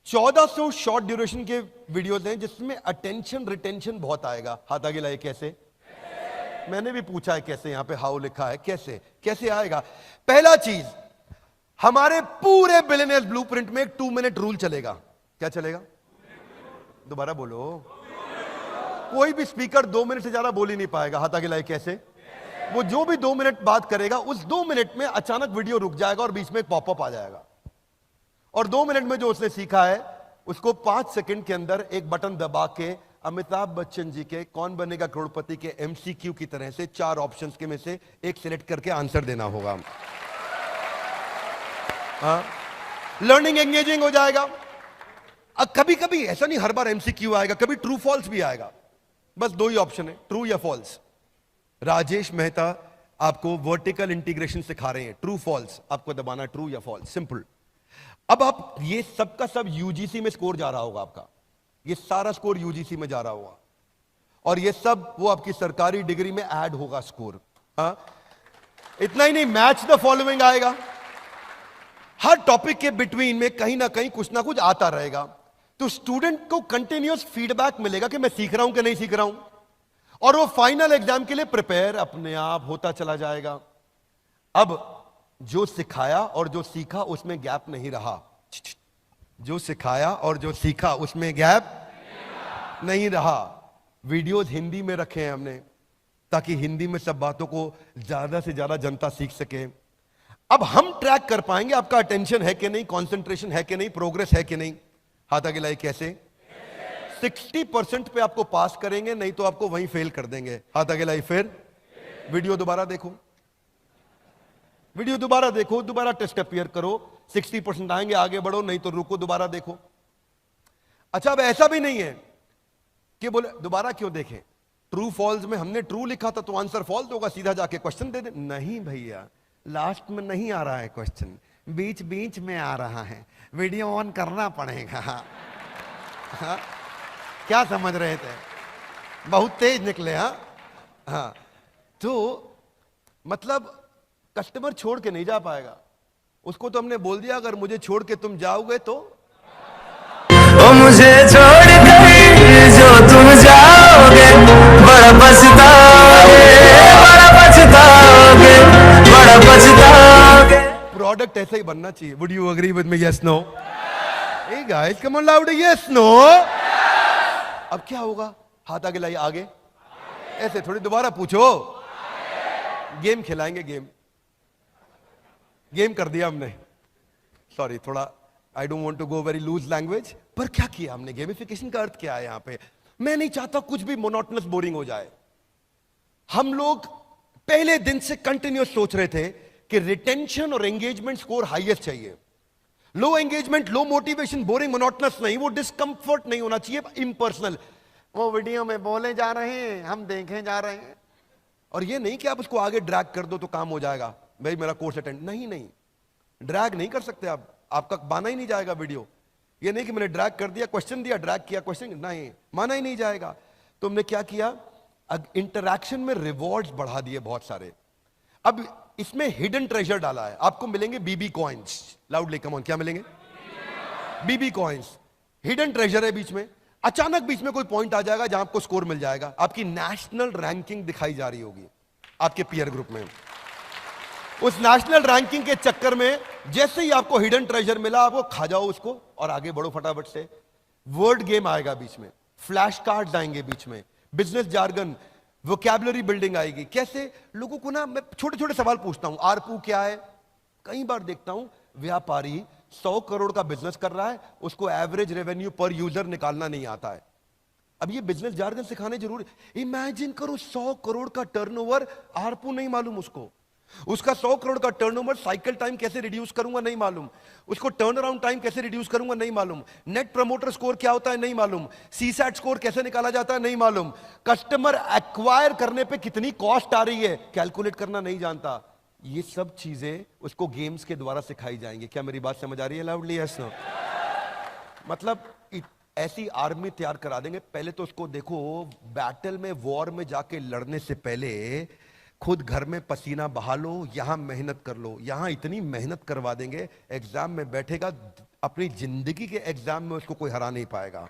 1400 शॉर्ट ड्यूरेशन के वीडियोस हैं जिसमें अटेंशन रिटेंशन बहुत आएगा। हाथ आगे लाइए। कैसे? मैंने भी पूछा है कैसे, यहां पे हाउ लिखा है, कैसे कैसे आएगा? पहला चीज, हमारे पूरे बिलियनियर्स ब्लूप्रिंट में एक 2 मिनट रूल चलेगा। क्या चलेगा? दोबारा बोलो। कोई भी स्पीकर 2 मिनट से ज्यादा बोल ही नहीं पाएगा। हाथ आगे लाइए। कैसे? वो जो भी 2 मिनट बात करेगा, उस 2 मिनट में अचानक वीडियो रुक जाएगा और बीच में एक पॉपअप आ जाएगा, और 2 मिनट में जो उसने सीखा है उसको 5 सेकंड के अंदर एक बटन दबा के अमिताभ बच्चन जी के कौन बनेगा करोड़पति के MCQ की तरह से 4 ऑप्शंस के में से एक सिलेक्ट करके आंसर देना होगा। हाँ, लर्निंग एंगेजिंग हो जाएगा। अब कभी कभी ऐसा नहीं हर बार MCQ आएगा, कभी ट्रू फॉल्स भी आएगा। बस 2 ही ऑप्शन है, ट्रू या फॉल्स। राजेश मेहता आपको वर्टिकल इंटीग्रेशन सिखा रहे हैं, ट्रू फॉल्स आपको दबाना, ट्रू या फॉल्स, सिंपल। अब आप ये सब का सब UGC में स्कोर जा रहा होगा आपका, ये सारा स्कोर UGC में जा रहा होगा, और ये सब वो आपकी सरकारी डिग्री में ऐड होगा स्कोर। हाँ, इतना ही नहीं, मैच द फॉलोइंग आएगा। हर टॉपिक के बिटवीन में कहीं ना कहीं कुछ ना कुछ आता रहेगा, तो स्टूडेंट को कंटिन्यूअस फीडबैक मिलेगा कि मैं सीख रहा हूं कि नहीं सीख रहा हूं, और वो फाइनल एग्जाम के लिए प्रिपेयर अपने आप होता चला जाएगा। अब जो सिखाया और जो सीखा उसमें गैप नहीं रहा, जो सिखाया और जो सीखा उसमें गैप नहीं रहा। वीडियोस हिंदी में रखे हैं हमने ताकि हिंदी में सब बातों को ज्यादा से ज्यादा जनता सीख सके। अब हम ट्रैक कर पाएंगे आपका अटेंशन है कि नहीं, कंसंट्रेशन है कि नहीं, प्रोग्रेस है कि नहीं। हाथ आगे लाइए। कैसे? 60% पे आपको पास करेंगे, नहीं तो आपको वहीं फेल कर देंगे। हाथ आगे लाइए। फिर वीडियो दोबारा देखो, वीडियो दोबारा देखो, दोबारा टेस्ट अपियर करो, 60% आएंगे, आगे बढ़ो, नहीं तो रुको, दोबारा देखो। अच्छा, अब ऐसा भी नहीं है कि बोले दोबारा क्यों देखें, ट्रू फॉल्स में हमने ट्रू लिखा था तो आंसर फॉल्स होगा, सीधा जाके क्वेश्चन दे दे। नहीं भैया, लास्ट में नहीं आ रहा है क्वेश्चन, बीच बीच में आ रहा है, वीडियो ऑन करना पड़ेगा। हाँ, क्या समझ रहे थे? बहुत तेज निकले। हाँ, तो मतलब कस्टमर छोड़ के नहीं जा पाएगा, उसको तो हमने बोल दिया अगर मुझे छोड़ के तुम जाओगे तो ओ मुझे छोड़ कर जो तुम जाओगे बड़ा पछताओगे, बड़ा पछताओगे, बड़ा पछताओगे। प्रोडक्ट ऐसा ही बनना चाहिए। Would you agree with me? Yes no? Hey guys, come on loud, yes no? अब क्या होगा? हाथ आगे लाइए। आगे ऐसे थोड़ी, दोबारा पूछो। गेम खिलाएंगे, गेम कर दिया हमने। सॉरी, थोड़ा I don't want to go very loose language, पर क्या किया हमने? गेमिफिकेशन का अर्थ क्या है यहां पे? मैं नहीं चाहता कुछ भी मोनोटोनस बोरिंग हो जाए। हम लोग पहले दिन से कंटिन्यूस सोच रहे थे कि रिटेंशन और एंगेजमेंट स्कोर हाईएस्ट चाहिए। Low engagement, low motivation, boring, monotonous नहीं, वो डिस्कंफर्ट नहीं होना चाहिए, इम्पर्सनल। वो वीडियो में बोले जा रहे हैं, हम देखे जा रहे हैं, और ये नहीं कि आप उसको आगे ड्रैग कर दो तो काम हो जाएगा, भाई मेरा कोर्स अटेंड। नहीं नहीं, ड्रैग नहीं कर सकते आप, आपका माना ही नहीं जाएगा वीडियो। ये नहीं कि मैंने ड्रैग कर दिया, क्वेश्चन दिया, ड्रैग किया क्वेश्चन, नहीं, माना ही नहीं जाएगा। तो हमने क्या किया? इंटरैक्शन में रिवॉर्ड्स बढ़ा दिए बहुत सारे। अब इसमें हिडन ट्रेजर डाला है, आपको मिलेंगे बीबी कॉइन्स। लाउडली कम ऑन, क्या मिलेंगे? बीबी कॉइन्स। हिडन ट्रेजर है बीच में। अचानक बीच में कोई पॉइंट आ जाएगा जहां आपको स्कोर मिल जाएगा, आपकी नेशनल रैंकिंग दिखाई जा रही होगी आपके पीयर ग्रुप में। उस नेशनल रैंकिंग के चक्कर में जैसे ही आपको हिडन ट्रेजर मिला, आपको खा जाओ उसको और आगे बढ़ो फटाफट से। वर्ड गेम आएगा बीच में, फ्लैश कार्ड्स आएंगे बीच में, बिजनेस जार्गन, वोकैबुलरी बिल्डिंग आएगी। कैसे लोगों को ना, मैं छोटे छोटे सवाल पूछता हूं। आरपू क्या है? कई बार देखता हूं व्यापारी 100 करोड़ का बिजनेस कर रहा है, उसको एवरेज रेवेन्यू पर यूजर निकालना नहीं आता है। अब ये बिजनेस जार्गन सिखाने जरूरी। इमेजिन करो 100 करोड़ का टर्नओवर, आरपू नहीं मालूम उसको। उसका 100 करोड़ का टर्नओवर, साइकिल टाइम कैसे रिड्यूस करूंगा नहीं मालूम, उसको टर्न अराउंड टाइम कैसे रिड्यूस करूंगा नहीं मालूम, नेट प्रमोटर स्कोर क्या होता है नहीं मालूम, सीसैट स्कोर कैसे निकाला जाता है नहीं मालूम, कस्टमर एक्वायर करने पे कितनी कॉस्ट आ रही है कैलकुलेट करना नहीं जानता। ये सब चीजें उसको गेम्स के द्वारा सिखाई जाएंगी। क्या मेरी बात समझ आ रही है? Loudly yes no. मतलब ऐसी आर्मी तैयार करा देंगे। पहले तो उसको देखो, बैटल में, वॉर में जाके लड़ने से पहले खुद घर में पसीना बहा लो, यहां मेहनत कर लो। यहां इतनी मेहनत करवा देंगे, एग्जाम में बैठेगा, अपनी जिंदगी के एग्जाम में उसको कोई हरा नहीं पाएगा।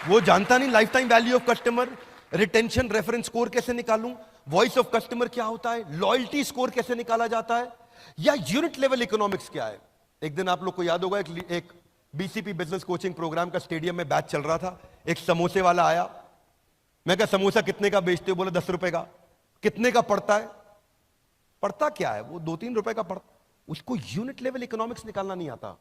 वो जानता नहीं life time value of customer, retention reference score कैसे निकालूं, वॉइस ऑफ कस्टमर क्या होता है, लॉयल्टी स्कोर कैसे निकाला जाता है, या यूनिट लेवल इकोनॉमिक्स क्या है। एक दिन आप लोग को याद होगा, एक बीसीपी बिजनेस कोचिंग प्रोग्राम का स्टेडियम में बैच चल रहा था। एक समोसे वाला आया, मैं कहा समोसा कितने का बेचते हो? बोले 10 रुपए का। कितने का पड़ता है? पड़ता क्या है? वो 2-3 रुपए का पड़ता। उसको यूनिट लेवल इकोनॉमिक्स निकालना नहीं आता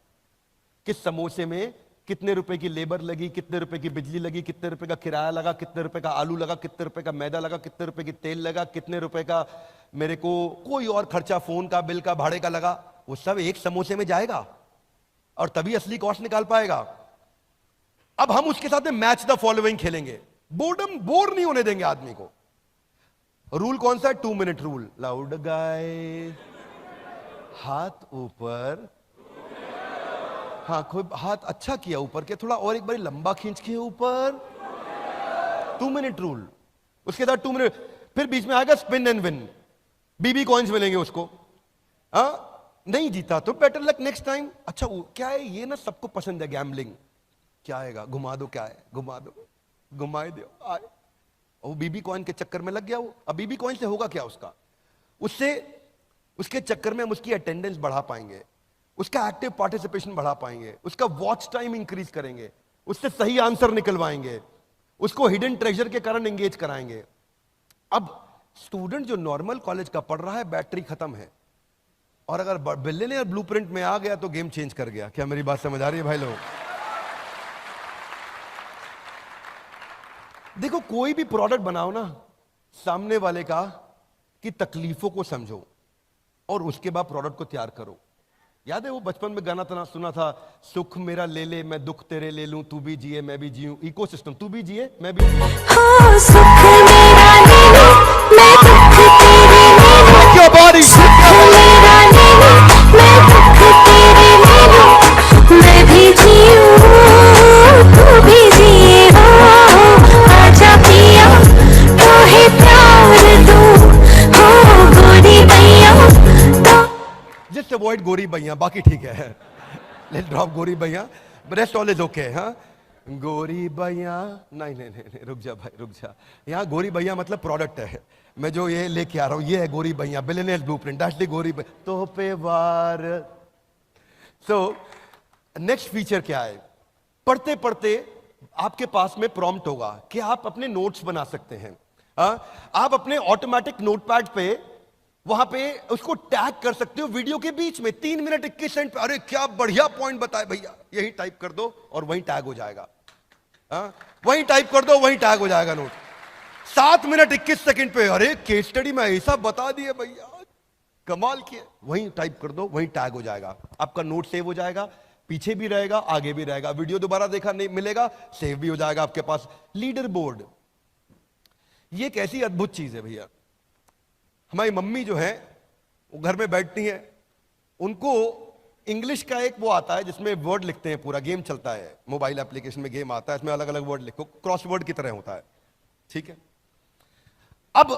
कि समोसे में कितने रुपए की लेबर लगी, कितने रुपए की बिजली लगी, कितने रुपए का किराया लगा, कितने रुपए का आलू लगा, कितने रुपए का मैदा लगा, कितने रुपए की तेल लगा, कितने रुपए का मेरे को कोई और खर्चा, फोन का बिल का, भाड़े का लगा। वो सब एक समोसे में जाएगा और तभी असली कॉस्ट निकाल पाएगा। अब हम उसके साथ में मैच द फॉलोइंग खेलेंगे। बोर्डम, बोर नहीं होने देंगे आदमी को। रूल कौन सा है? 2 मिनट रूल। लाउड गाइस, हाथ ऊपर। हाँ, कोई हाथ अच्छा किया ऊपर के, थोड़ा और एक बार लंबा खींच के ऊपर। 2 मिनट रूल। उसके बाद 2 मिनट, फिर बीच में आएगा spin and win, BB coins मिलेंगे उसको। नहीं जीता तो बेटर लक नेक्स्ट टाइम। अच्छा क्या है ये ना, सबको पसंद है गैम्बलिंग। क्या आएगा? घुमा दो। क्या है? घुमा दो, घुमाए दो आए। वो बीबी कॉइन के चक्कर में लग गया वो। अब बीबी कॉइन से होगा क्या उसका? उससे उसके चक्कर में हम उसकी अटेंडेंस बढ़ा पाएंगे, उसका एक्टिव पार्टिसिपेशन बढ़ा पाएंगे, उसका वॉच टाइम इंक्रीज करेंगे, उससे सही आंसर निकलवाएंगे, उसको हिडन ट्रेजर के कारण एंगेज कराएंगे। अब स्टूडेंट जो नॉर्मल कॉलेज का पढ़ रहा है, बैटरी खत्म है, और अगर बिलियनियर ब्लूप्रिंट में आ गया तो गेम चेंज कर गया। क्या मेरी बात समझ आ रही है भाई लोग? देखो, कोई भी प्रोडक्ट बनाओ ना, सामने वाले का की तकलीफों को समझो और उसके बाद प्रोडक्ट को तैयार करो। याद है वो बचपन में गाना था, सुना था, सुख मेरा ले ले मैं दुख तेरे ले लूं, तू भी जिए मैं भी जीऊं, इकोसिस्टम, तू भी जिए मैं भी जीऊं। हाँ, सुख मेरा ले लो, मैं दुख तेरे ले लूं। क्यों बॉडी? सुख मेरा ले लो, मैं दुख तेरे ले लूं, मैं भी जीऊं, तू भी जिए हो। आजा पिया, तोहे प्यार दूं, हो गोरी मैया तो। जस्ट अवॉइड गोरी भैया, बाकी ठीक है। लेट्स ड्रॉप गोरी भैया, रेस्ट ऑल इज ओके। हाँ, गोरी भैया, नहीं नहीं नहीं, रुक जा भाई रुक जा। यहाँ गोरी भैया मतलब प्रोडक्ट है, मैं जो ये लेके आ रहा हूँ ये है गोरी भैया, बिलियनियर ब्लूप्रिंट, दैट्स द गोरी भैया। तो पे वार। सो नेक्स्ट फीचर क्या है? पढ़ते पढ़ते आपके पास में प्रॉम्प्ट होगा कि आप अपने नोट्स बना सकते हैं। आप अपने ऑटोमेटिक नोटपैड पे वहां पे उसको टैग कर सकते हो वीडियो के बीच में। 3 मिनट 21 सेकंड पे, अरे क्या बढ़िया पॉइंट बताए भैया, यही टाइप कर दो और वहीं टैग हो जाएगा। वहीं टाइप कर दो, वहीं टैग हो जाएगा नोट। 7 मिनट 21 सेकंड पे, अरे केस स्टडी में ऐसा बता दिए भैया, कमाल किए, वहीं टाइप कर दो, वहीं टैग हो जाएगा। आपका नोट सेव हो जाएगा, पीछे भी रहेगा आगे भी रहेगा, वीडियो दोबारा देखा नहीं मिलेगा, सेव भी हो जाएगा आपके पास। लीडर बोर्ड, ये एक ऐसी अद्भुत चीज है भैया। हमारी मम्मी जो है वो घर में बैठती हैं, उनको इंग्लिश का एक वो आता है जिसमें वर्ड लिखते हैं, पूरा गेम चलता है, मोबाइल एप्लीकेशन में गेम आता है, इसमें अलग अलग वर्ड लिखो, क्रॉसवर्ड की तरह होता है, ठीक है। अब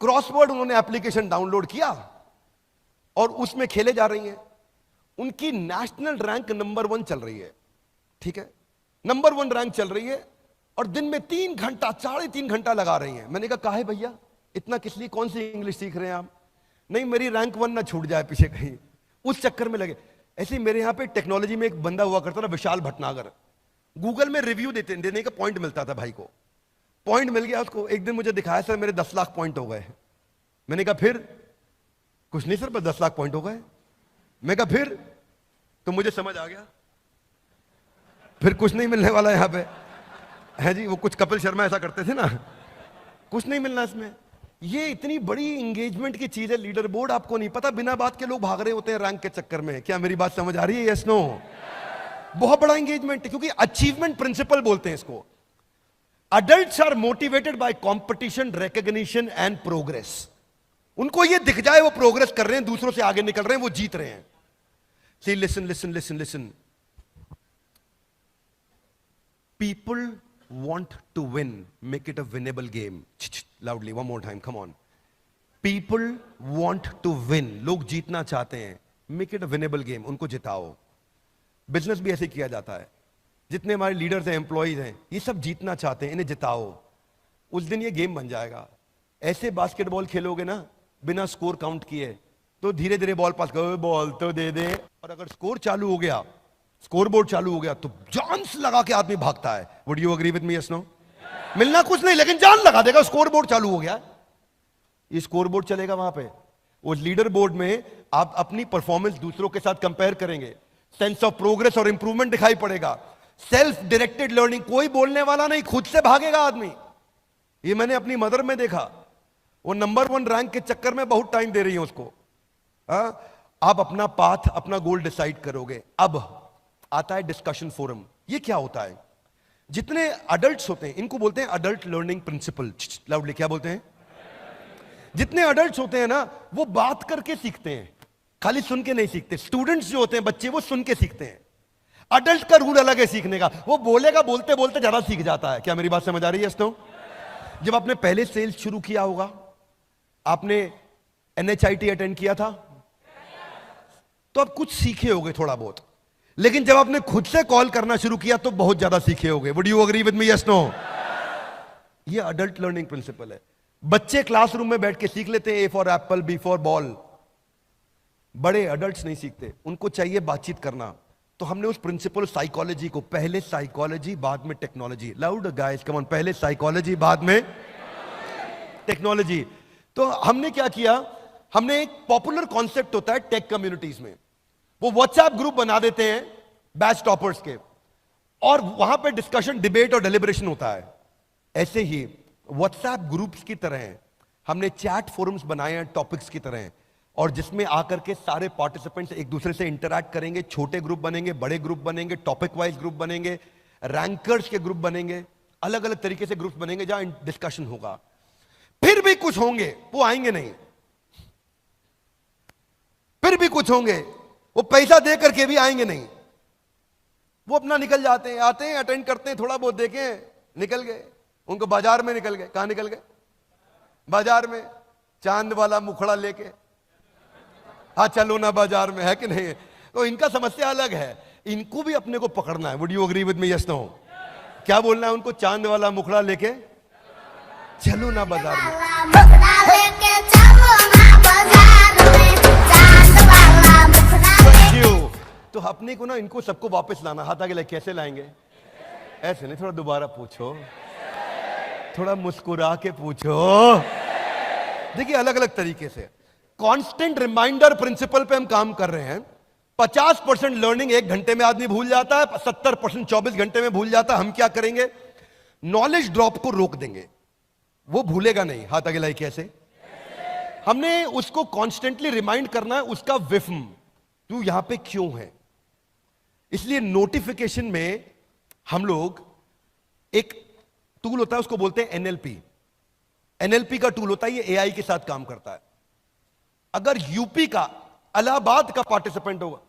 क्रॉसवर्ड उन्होंने एप्लीकेशन डाउनलोड किया और उसमें खेले जा रही हैं। उनकी नेशनल रैंक नंबर 1 चल रही है, ठीक है, नंबर 1 रैंक चल रही है, और दिन में 3 घंटा 3.5 घंटा लगा रही हैं। मैंने कहा काहे भैया इतना किस लिए, कौन सी इंग्लिश सीख रहे हैं आप? नहीं, मेरी रैंक 1 ना छूट जाए पीछे कहीं, उस चक्कर में लगे। ऐसे ही मेरे यहां पे टेक्नोलॉजी में एक बंदा हुआ करता था, विशाल भटनागर, गूगल में रिव्यू देने का पॉइंट मिलता था भाई को, पॉइंट मिल गया उसको। एक दिन मुझे दिखाया सर मेरे 10 लाख पॉइंट हो गए। मैंने कहा फिर? कुछ नहीं सर, बस 10 लाख पॉइंट हो गए। मैं कहा फिर? तो मुझे समझ आ गया फिर कुछ नहीं मिलने वाला यहां पे है जी। वो कुछ कपिल शर्मा ऐसा करते थे ना, कुछ नहीं मिलना इसमें। ये इतनी बड़ी इंगेजमेंट की चीज है लीडर बोर्ड, आपको नहीं पता, बिना बात के लोग भाग रहे होते हैं रैंक के चक्कर में। क्या मेरी बात समझ आ रही है? Yes no? बहुत बड़ा इंगेजमेंट है, क्योंकि अचीवमेंट प्रिंसिपल बोलते हैं इसको। Adults are motivated by competition, recognition and progress. उनको ये दिख जाए वो प्रोग्रेस कर रहे हैं, दूसरों से आगे निकल रहे हैं, वो जीत रहे हैं। See listen listen listen listen, people want to win, make it a winnable game. Loudly, one more time, come on. People want to win. लोग जीतना चाहते हैं, make it a winnable game. उनको जिताओ। बिजनेस भी ऐसे किया जाता है, जितने हमारे लीडर्स हैं, एम्प्लॉइज हैं, ये सब जीतना चाहते हैं, इन्हें जिताओ, उस दिन ये गेम बन जाएगा। ऐसे बास्केटबॉल खेलोगे ना बिना स्कोर काउंट किए, तो धीरे धीरे बॉल पास करो, बॉल तो दे दे, और अगर स्कोर चालू हो गया, स्कोर बोर्ड चालू हो गया, तो जान से लगा के आदमी भागता है। Would you agree with me? Yes no? मिलना कुछ नहीं, लेकिन जान लगा देगा, स्कोर बोर्ड चालू हो गया। ये स्कोर बोर्ड चलेगा वहां पे, उस लीडर बोर्ड में आप अपनी परफॉर्मेंस दूसरों के साथ कंपेयर करेंगे, सेंस ऑफ प्रोग्रेस और इंप्रूवमेंट दिखाई पड़ेगा। सेल्फ डायरेक्टेड लर्निंग, कोई बोलने वाला नहीं, खुद से भागेगा आदमी। ये मैंने अपनी मदर में देखा, वो नंबर 1 रैंक के चक्कर में बहुत टाइम दे रही है उसको। आप अपना पाथ, अपना गोल डिसाइड करोगे। अब आता है डिस्कशन फोरम। ये क्या होता है? जितने अडल्ट्स होते हैं, इनको बोलते हैं अडल्ट लर्निंग प्रिंसिपल। लाउडली, क्या बोलते हैं? जितने अडल्ट्स होते हैं ना, वो बात करके सीखते हैं, खाली सुन के नहीं सीखते। स्टूडेंट्स जो होते हैं, बच्चे, वो सुन के सीखते हैं। अडल्ट का रूल अलग है सीखने का, वो बोलेगा, बोलते बोलते ज्यादा सीख जाता है। क्या मेरी बात समझ आ रही है? तो जब आपने पहले सेल्स शुरू किया होगा, आपने NHIT अटेंड किया था, तो आप कुछ सीखे होगे थोड़ा बहुत, लेकिन जब आपने खुद से कॉल करना शुरू किया तो बहुत ज्यादा सीखे होगे। Would you agree with me? Yes no? ये अडल्ट लर्निंग प्रिंसिपल है। बच्चे क्लासरूम में बैठ के सीख लेते हैं, A for Apple, B for ball. बड़े अडल्ट्स नहीं सीखते, उनको चाहिए बातचीत करना। तो हमने उस प्रिंसिपल साइकोलॉजी को, पहले साइकोलॉजी बाद में technology, loud guys come on, पहले साइकोलॉजी बाद में टेक्नोलॉजी। तो हमने क्या किया, हमने एक पॉपुलर कॉन्सेप्ट होता है टेक कम्युनिटीज में, वो व्हाट्सएप ग्रुप बना देते हैं बैच टॉपर्स के, और वहां पे डिस्कशन, डिबेट और डेलिब्रेशन होता है। ऐसे ही व्हाट्सएप ग्रुप्स की तरह हमने चैट फोरम्स बनाए हैं टॉपिक्स की तरह, और जिसमें आकर के सारे पार्टिसिपेंट्स एक दूसरे से इंटरैक्ट करेंगे। छोटे ग्रुप बनेंगे, बड़े ग्रुप बनेंगे, टॉपिक वाइज ग्रुप बनेंगे, रैंकर्स के ग्रुप बनेंगे, अलग अलग तरीके से ग्रुप बनेंगे जहां डिस्कशन होगा। फिर भी कुछ होंगे वो आएंगे नहीं, फिर भी कुछ होंगे वो पैसा दे करके भी आएंगे नहीं, वो अपना निकल जाते हैं, आते हैं, अटेंड करते हैं, थोड़ा बहुत देखें, निकल गए। उनको बाजार में निकल गए। कहां निकल गए? बाजार में, चांद वाला मुखड़ा लेके, हाँ चलो ना बाजार में, है कि नहीं? तो इनका समस्या अलग है, इनको भी अपने को पकड़ना है। Would you agree with me? Yes no? क्या बोलना है उनको? चांद वाला मुखड़ा लेके चलो ना बाजार में। तो अपने को ना, इनको सबको वापस लाना। हाथ आगे, कैसे लाएंगे? ऐसे नहीं, थोड़ा दोबारा पूछो, थोड़ा मुस्कुरा के पूछो। देखिए अलग अलग तरीके से कांस्टेंट रिमाइंडर प्रिंसिपल पे हम काम कर रहे हैं। 50% लर्निंग 1 घंटे में आदमी भूल जाता है, 70% 24 घंटे में भूल जाता है। हम क्या करेंगे? नॉलेज ड्रॉप को रोक देंगे, वो भूलेगा नहीं। हाथ आगे लाई, कैसे? हमने उसको कॉन्स्टेंटली रिमाइंड करना है, उसका विफ्म, तू यहां पे क्यों है। इसलिए नोटिफिकेशन में हम लोग, एक टूल होता है उसको बोलते हैं NLP। NLP का टूल होता है, ये AI के साथ काम करता है। अगर यूपी का, इलाहाबाद का पार्टिसिपेंट होगा,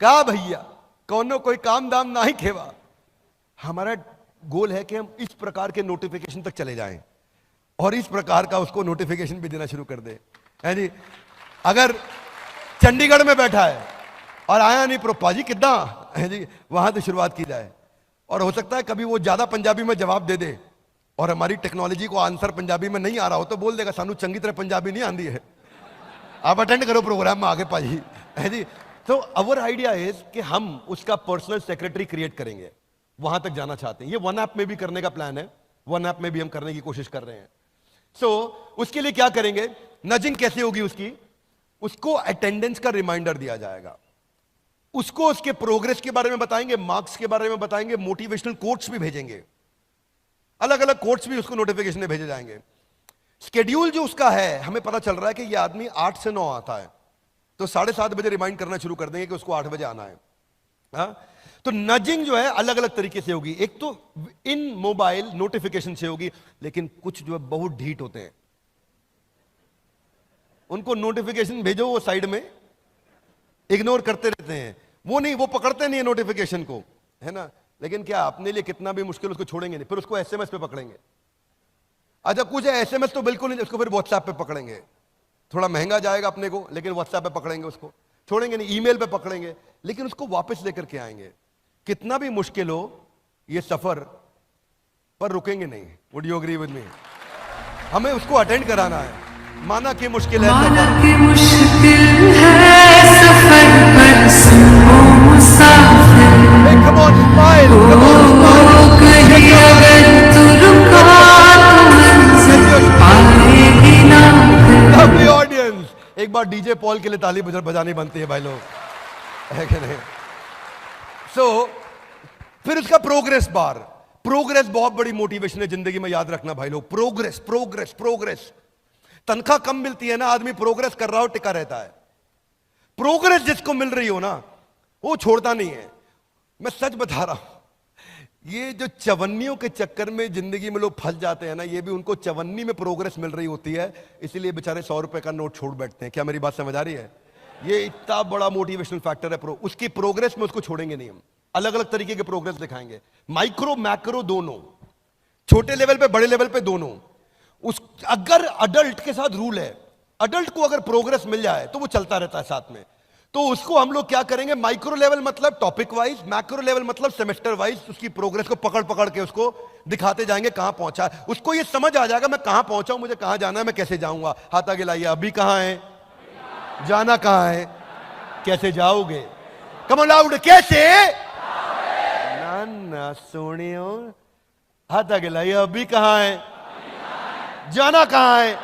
कहा भैया कौनो कोई काम दाम ना ही खेवा। हमारा गोल है कि हम इस प्रकार के नोटिफिकेशन तक चले जाएं और इस प्रकार का उसको नोटिफिकेशन भी देना शुरू कर दे, है जी। अगर चंडीगढ़ में बैठा है और आया नहीं प्रोपा जी कितना है जी, वहां से शुरुआत की जाए। और हो सकता है कभी वो ज्यादा पंजाबी में जवाब दे दे और हमारी टेक्नोलॉजी को आंसर पंजाबी में नहीं आ रहा हो तो बोल देगा सानू चंगी तरह पंजाबी नहीं आती है, आप अटेंड करो प्रोग्राम में आगे पाजी, है जी। तो अवर आइडिया इज कि हम उसका पर्सनल सेक्रेटरी क्रिएट करेंगे, वहां तक जाना चाहते हैं। ये वन ऐप में भी करने का प्लान है, वन ऐप में भी हम करने की कोशिश कर रहे हैं। सो उसके लिए क्या करेंगे, नजिंग कैसे होगी उसकी, उसको अटेंडेंस का रिमाइंडर दिया जाएगा, उसको उसके प्रोग्रेस के बारे में बताएंगे, मार्क्स के बारे में बताएंगे, मोटिवेशनल कोट्स भी भेजेंगे, अलग अलग कोट्स भी उसको नोटिफिकेशन में भेजे जाएंगे। स्केड्यूल जो उसका है, हमें पता चल रहा है कि ये आदमी 8 से 9 आता है, तो 7:30 बजे रिमाइंड करना शुरू कर देंगे कि उसको 8 बजे आना है। हाँ? तो नजिंग जो है अलग अलग तरीके से होगी, एक तो इन मोबाइल नोटिफिकेशन से होगी, लेकिन कुछ जो है बहुत ढीठ होते हैं, उनको नोटिफिकेशन भेजो वो साइड में इग्नोर करते रहते हैं, वो नहीं, वो पकड़ते नहीं है नोटिफिकेशन को, है ना। लेकिन क्या अपने लिए कितना भी मुश्किल उसको छोड़ेंगे नहीं, फिर उसको एसएमएस पे पकड़ेंगे। अच्छा कुछ है एसएमएस तो बिल्कुल नहीं, उसको फिर व्हाट्सएप पे पकड़ेंगे, थोड़ा महंगा जाएगा अपने को, लेकिन व्हाट्सएप पे पकड़ेंगे, उसको छोड़ेंगे नहीं, ईमेल पे पकड़ेंगे, लेकिन उसको वापस लेकर के आएंगे। कितना भी मुश्किल हो ये सफर, पर रुकेंगे नहीं। Would you agree with me? हमें उसको अटेंड कराना है, माना कि मुश्किल है माना सफर। कि मुश्किल है सफर पर सुनो मुसाफिर, Come on, smile, come on, smile. कहीं अगर तू रुका तो मंजिल पाएगी ना फिर। Lovely audience, एक बार डीजे पॉल के लिए ताली बजानी बनती है भाई लोग, है कि नहीं? सो फिर उसका प्रोग्रेस बार, प्रोग्रेस बहुत बड़ी मोटिवेशन है जिंदगी में, याद रखना भाई लोग, प्रोग्रेस प्रोग्रेस प्रोग्रेस। तनख्वाह कम मिलती है ना, आदमी प्रोग्रेस कर रहा हो टिका रहता है, प्रोग्रेस जिसको मिल रही हो ना वो छोड़ता नहीं है। मैं सच बता रहा हूं, ये जो चवन्नियों के चक्कर में जिंदगी में लोग फंस जाते हैं ना, ये भी उनको चवन्नी में प्रोग्रेस मिल रही होती है, इसीलिए बेचारे 100 रुपए का नोट छोड़ बैठते हैं। क्या मेरी बात समझ आ रही है? ये इतना बड़ा मोटिवेशनल फैक्टर है उसकी प्रोग्रेस में, उसको छोड़ेंगे नहीं हम, अलग अलग तरीके के प्रोग्रेस दिखाएंगे, माइक्रो मैक्रो दोनों, छोटे लेवल पे बड़े लेवल पे दोनों। उस अगर अडल्ट के साथ रूल है, अडल्ट को अगर प्रोग्रेस मिल जाए तो वो चलता रहता है साथ में, तो उसको हम लोग क्या करेंगे, माइक्रो लेवल मतलब टॉपिक वाइज, मैक्रो लेवल मतलब सेमेस्टर वाइज, उसकी प्रोग्रेस को पकड़ पकड़ के उसको दिखाते जाएंगे कहां पहुंचा है। उसको ये समझ आ जाएगा मैं कहां पहुंचा हूं, मुझे कहां जाना है, मैं कैसे जाऊंगा। हाथ आगे लाइए, अभी कहां है, जाना कहां है, कैसे जाओगे, कम ऑन लाउड, कैसे ना ना सोनियो, हाथ आगे लाइए, अभी कहां है, जाना कहां है,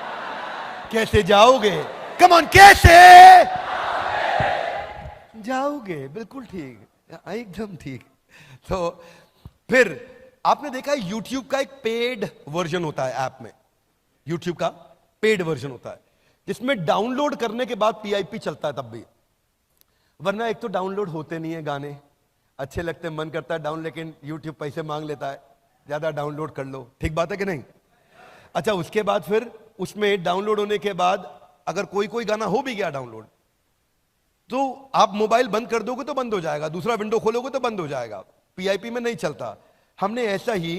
कैसे जाओगे, कम ऑन, कैसे जाओगे, बिल्कुल ठीक, एकदम ठीक। तो फिर आपने देखा है YouTube का एक पेड वर्जन होता है, ऐप में YouTube का पेड वर्जन होता है जिसमें डाउनलोड करने के बाद PIP चलता है तब भी, वरना एक तो डाउनलोड होते नहीं है गाने, अच्छे लगते मन करता है डाउन, लेकिन YouTube पैसे मांग लेता है, ज्यादा डाउनलोड कर लो, ठीक बात है कि नहीं। अच्छा उसके बाद फिर उसमें डाउनलोड होने के बाद अगर कोई कोई गाना हो भी गया डाउनलोड, तो आप मोबाइल बंद कर दोगे तो बंद हो जाएगा, दूसरा विंडो खोलोगे तो बंद हो जाएगा, PIP में नहीं चलता। हमने ऐसा ही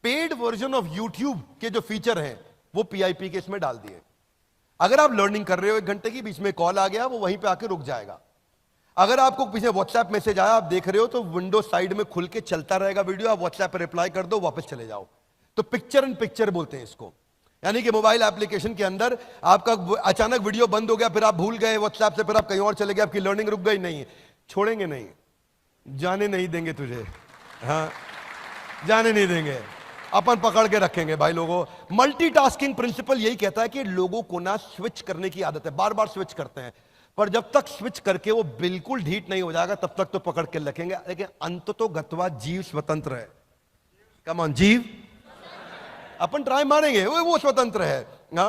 पेड वर्जन ऑफ YouTube के जो फीचर हैं वो PIP के इसमें डाल दिए। अगर आप लर्निंग कर रहे हो 1 घंटे की, बीच में कॉल आ गया, वो वहीं पे आके रुक जाएगा। अगर आपको पीछे WhatsApp मैसेज आया, आप देख रहे हो, तो विंडो साइड में खुल के चलता रहेगा वीडियो, आप WhatsApp पर रिप्लाई कर दो, वापस चले जाओ। तो पिक्चर इन पिक्चर बोलते हैं इसको, यानी कि मोबाइल एप्लीकेशन के अंदर आपका अचानक वीडियो बंद हो गया, फिर आप भूल गए WhatsApp से, फिर आप कहीं और चले गए, आपकी लर्निंग रुक गई, नहीं, छोड़ेंगे नहीं, जाने नहीं देंगे तुझे, हाँ जाने नहीं देंगे, अपन पकड़ के रखेंगे भाई लोगों। मल्टीटास्किंग प्रिंसिपल यही कहता है कि लोगों को ना स्विच करने की आदत है, बार बार स्विच करते हैं, पर जब तक स्विच करके वो बिल्कुल ढीठ नहीं हो जाएगा तब तक तो पकड़ के रखेंगे, लेकिन अंततो गत्वा जीव स्वतंत्र है। कम ऑन, जीव अपन ट्राई मारेंगे, वो स्वतंत्र है ना।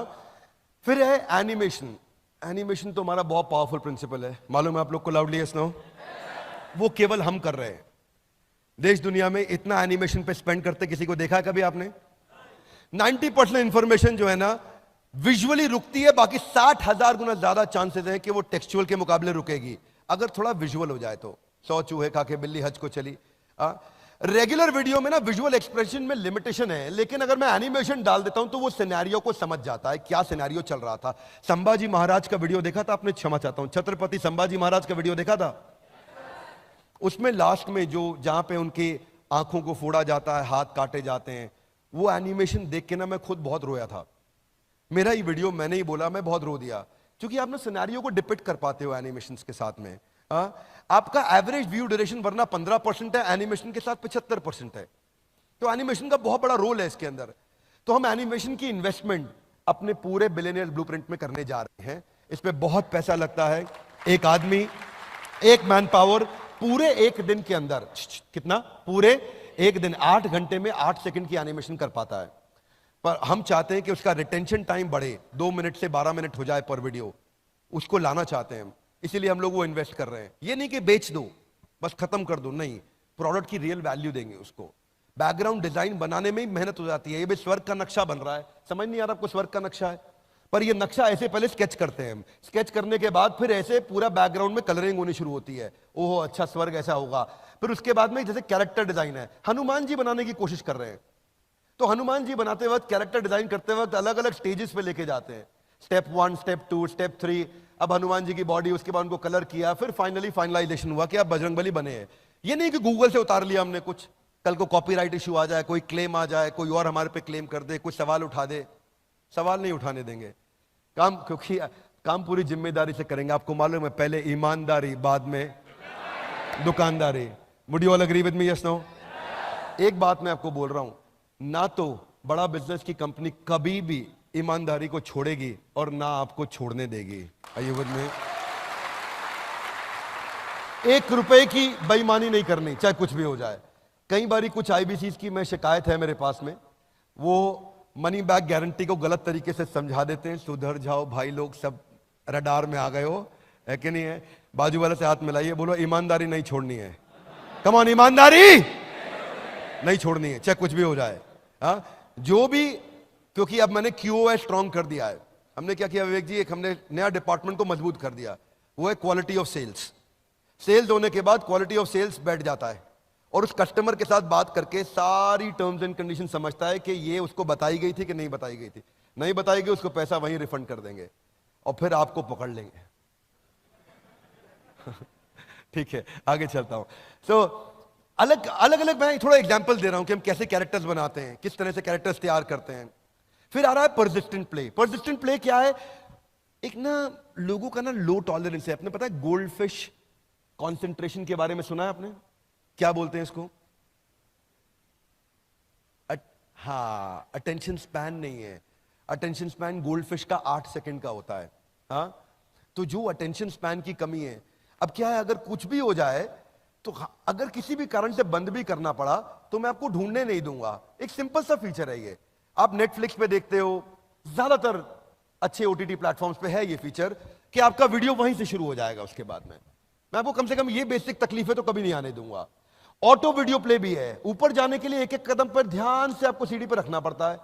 फिर है एनिमेशन। एनिमेशन तो हमारा बहुत पावरफुल प्रिंसिपल है, मालूम है आप लोग को, लाउडली यस नो। वो केवल हम कर रहे हैं, देश दुनिया में इतना एनिमेशन पे स्पेंड करते किसी को देखा है कभी आपने? 90% इंफॉर्मेशन जो है ना विजुअली रुकती है, बाकी 60,000 गुना ज्यादा चांसेस है कि वो टेक्सचुअल के मुकाबले रुकेगी। अगर थोड़ा विजुअल हो जाए तो 100 चूहे खा के बिल्ली हज को चली। रेगुलर वीडियो में ना विजुअल एक्सप्रेशन में लिमिटेशन है, लेकिन अगर मैं एनिमेशन डाल देता हूं तो वो सिनेरियो को समझ जाता है, क्या सिनेरियो चल रहा था। संभाजी महाराज का वीडियो देखा था आपने? क्षमा चाहता हूं, छत्रपति संभाजी महाराज का वीडियो देखा था? उसमें लास्ट में जो जहां पे उनकी आंखों को फोड़ा जाता है, हाथ काटे जाते हैं, वो एनिमेशन देख के ना मैं खुद बहुत रोया था। मेरा ही वीडियो, मैंने ही बोला, मैं बहुत रो दिया, क्योंकि आप ना सिनेरियो को डिपिक्ट कर पाते हो एनिमेशन के साथ में। आपका एवरेज व्यू ड्यूरेशन वरना 15% है, एनिमेशन के साथ 75% है। तो एनिमेशन का बहुत बड़ा रोल है इसके अंदर। तो हम एनिमेशन की इन्वेस्टमेंट अपने पूरे बिलियनियर ब्लूप्रिंट में करने जा रहे हैं। इस पे बहुत पैसा लगता है। एक आदमी, एक मैन पावर पूरे एक दिन के अंदर कितना, पूरे एक दिन 8 घंटे में 8 सेकंड की एनिमेशन कर पाता है। पर हम चाहते हैं कि उसका रिटेंशन टाइम बढ़े, 2 मिनट से 12 मिनट हो जाए पर वीडियो, उसको लाना चाहते हैं हम। इसीलिए हम लोग वो इन्वेस्ट कर रहे हैं। ये नहीं कि बेच दो बस खत्म कर दो, नहीं, प्रोडक्ट की रियल वैल्यू देंगे उसको। बैकग्राउंड डिजाइन बनाने में ही मेहनत हो जाती है। ये भी स्वर्ग का नक्शा बन रहा है, समझ नहीं आ रहा आपको स्वर्ग का नक्शा है, पर ये नक्शा ऐसे पहले स्केच करते हैं हम, स्केच करने के बाद फिर ऐसे पूरा बैकग्राउंड में कलरिंग होनी शुरू होती है। ओहो अच्छा स्वर्ग ऐसा होगा। फिर उसके बाद में जैसे कैरेक्टर डिजाइन है, हनुमान जी बनाने की कोशिश कर रहे हैं, तो हनुमान जी बनाते वक्त, कैरेक्टर डिजाइन करते वक्त अलग अलग स्टेजेस पे लेके जाते हैं। Step 1, step 2, step 3। अब हनुमान जी की बॉडी, उसके बाद उनको कलर किया, फिर फाइनली फाइनलाइजेशन हुआ कि अब बजरंगबली बने हैं। ये नहीं कि गूगल से उतार लिया हमने कुछ, कल को कॉपीराइट इशू आ जाए, कोई क्लेम आ जाए, कोई और हमारे पे क्लेम कर दे, कोई सवाल उठा दे। सवाल नहीं उठाने देंगे काम, क्योंकि काम पूरी जिम्मेदारी से करेंगे। आपको मालूम है, पहले ईमानदारी, बाद में दुकानदारी। Would you all agree with me? Yes no? एक बात मैं आपको बोल रहा हूं, ना तो बड़ा बिजनेस की कंपनी कभी भी ईमानदारी को छोड़ेगी और ना आपको छोड़ने देगी। Are you with me? 1 रुपए की बेईमानी नहीं करनी, चाहे कुछ भी हो जाए। कई बारी कुछ आईबीसीज की मैं शिकायत है मेरे पास में, वो मनी बैक गारंटी को गलत तरीके से समझा देते हैं। सुधर जाओ भाई लोग, सब रडार में आ गए हो, है कि नहीं है? बाजू वाले से हाथ मिलाइए, बोलो ईमानदारी नहीं छोड़नी है। कम ऑन, ईमानदारी नहीं छोड़नी है, चाहे कुछ भी हो जाए। जो भी, क्योंकि अब मैंने QoS स्ट्रॉन्ग कर दिया है। हमने क्या किया विवेक जी, एक हमने नया डिपार्टमेंट को मजबूत कर दिया, वो है क्वालिटी ऑफ सेल्स। सेल्स होने के बाद क्वालिटी ऑफ सेल्स बैठ जाता है और उस कस्टमर के साथ बात करके सारी टर्म्स एंड कंडीशन समझता है कि ये उसको बताई गई थी कि नहीं बताई गई थी। नहीं बताई गई, उसको पैसा वहीं रिफंड कर देंगे और फिर आपको पकड़ लेंगे। ठीक है, आगे चलता हूं। सो अलग अलग मैं थोड़ा एग्जांपल दे रहा हूं कि हम कैसे कैरेक्टर्स बनाते हैं, किस तरह से कैरेक्टर्स तैयार करते हैं। फिर आ रहा है पर्सिस्टेंट प्ले। पर्सिस्टेंट प्ले क्या है? एक ना लोगों का ना लो टॉलरेंस है। आपने पता है गोल्ड फिश कॉन्सेंट्रेशन के बारे में सुना है आपने? क्या बोलते हैं इसको? हाँ, अटेंशन स्पैन नहीं है। अटेंशन स्पैन गोल्ड फिश का 8 सेकंड का होता है। हाँ, तो जो अटेंशन स्पैन की कमी है, अब क्या है, अगर कुछ भी हो जाए तो अगर किसी भी कारण से बंद भी करना पड़ा तो मैं आपको ढूंढने नहीं दूंगा। एक सिंपल सा फीचर है ये। आप नेटफ्लिक्स पे देखते हो, ज्यादातर अच्छे OTT प्लेटफॉर्म्स पे है ये फीचर कि आपका वीडियो वहीं से शुरू हो जाएगा। उसके बाद में मैं आपको कम से कम ये बेसिक तकलीफें तो कभी नहीं आने दूंगा। ऑटो वीडियो प्ले भी है। ऊपर जाने के लिए एक एक कदम पर ध्यान से आपको सीढ़ी पर रखना पड़ता है।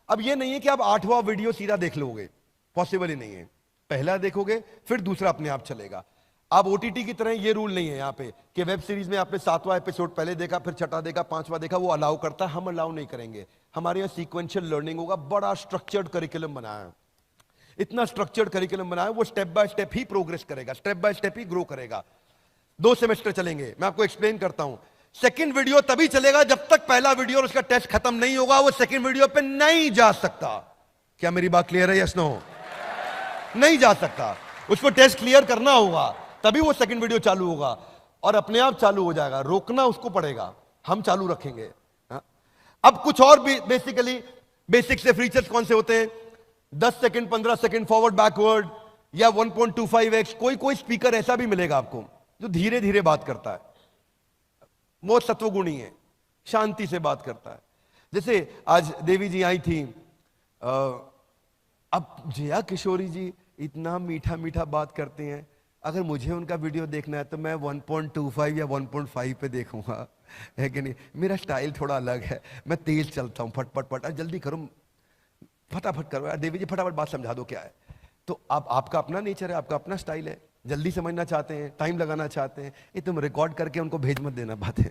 अब ये नहीं है कि आप 8वां वीडियो सीधा देख लोगे, पॉसिबल ही नहीं है। पहला देखोगे फिर दूसरा अपने आप चलेगा। आप OTT की तरह ये रूल नहीं है यहाँ पे कि वेब सीरीज में आपने 7वां एपिसोड पहले देखा, फिर 6वां देखा, 5वां देखा, वो अलाउ करता है। हम अलाउ नहीं करेंगे। हमारे यहाँ सीक्वेंशियल लर्निंग होगा। बड़ा स्ट्रक्चर्ड करिकुलम बनाया है, इतना स्ट्रक्चर्ड करिकुलम बनाया है, वो स्टेप बाय स्टेप ही प्रोग्रेस करेगा, स्टेप बाय स्टेप ही ग्रो करेगा। 2 सेमेस्टर चलेंगे। मैं आपको एक्सप्लेन करता हूं। सेकंड वीडियो तभी चलेगा जब तक पहला वीडियो और उसका टेस्ट खत्म नहीं होगा, वो सेकंड वीडियो पे नहीं जा सकता। क्या मेरी बात क्लियर है? Yes no? नहीं जा सकता। उसको टेस्ट क्लियर करना होगा, तभी वो सेकंड वीडियो चालू होगा और अपने आप चालू हो जाएगा। रोकना उसको पड़ेगा, हम चालू रखेंगे। अब कुछ और भी बेसिक से फीचर्स कौन से होते हैं? 10 सेकंड, 15 सेकंड फॉरवर्ड बैकवर्ड या 1.25x। कोई स्पीकर ऐसा भी मिलेगा आपको जो धीरे धीरे बात करता है, वो सत्वगुणी है, शांति से बात करता है। जैसे आज देवी जी आई थी, अब जया किशोरी जी इतना मीठा मीठा बात करते हैं। अगर मुझे उनका वीडियो देखना है तो मैं 1.25 या 1.5 पे देखूंगा, है कि नहीं? मेरा स्टाइल थोड़ा अलग है, मैं तेज चलता हूं, फटफट जल्दी करो, फटाफट करो। देवी जी फटाफट बात समझा दो क्या है। तो आपका अपना नेचर है, आपका अपना स्टाइल है। जल्दी समझना चाहते हैं, टाइम लगाना चाहते हैं, ये तुम रिकॉर्ड करके उनको भेज मत देना बातें।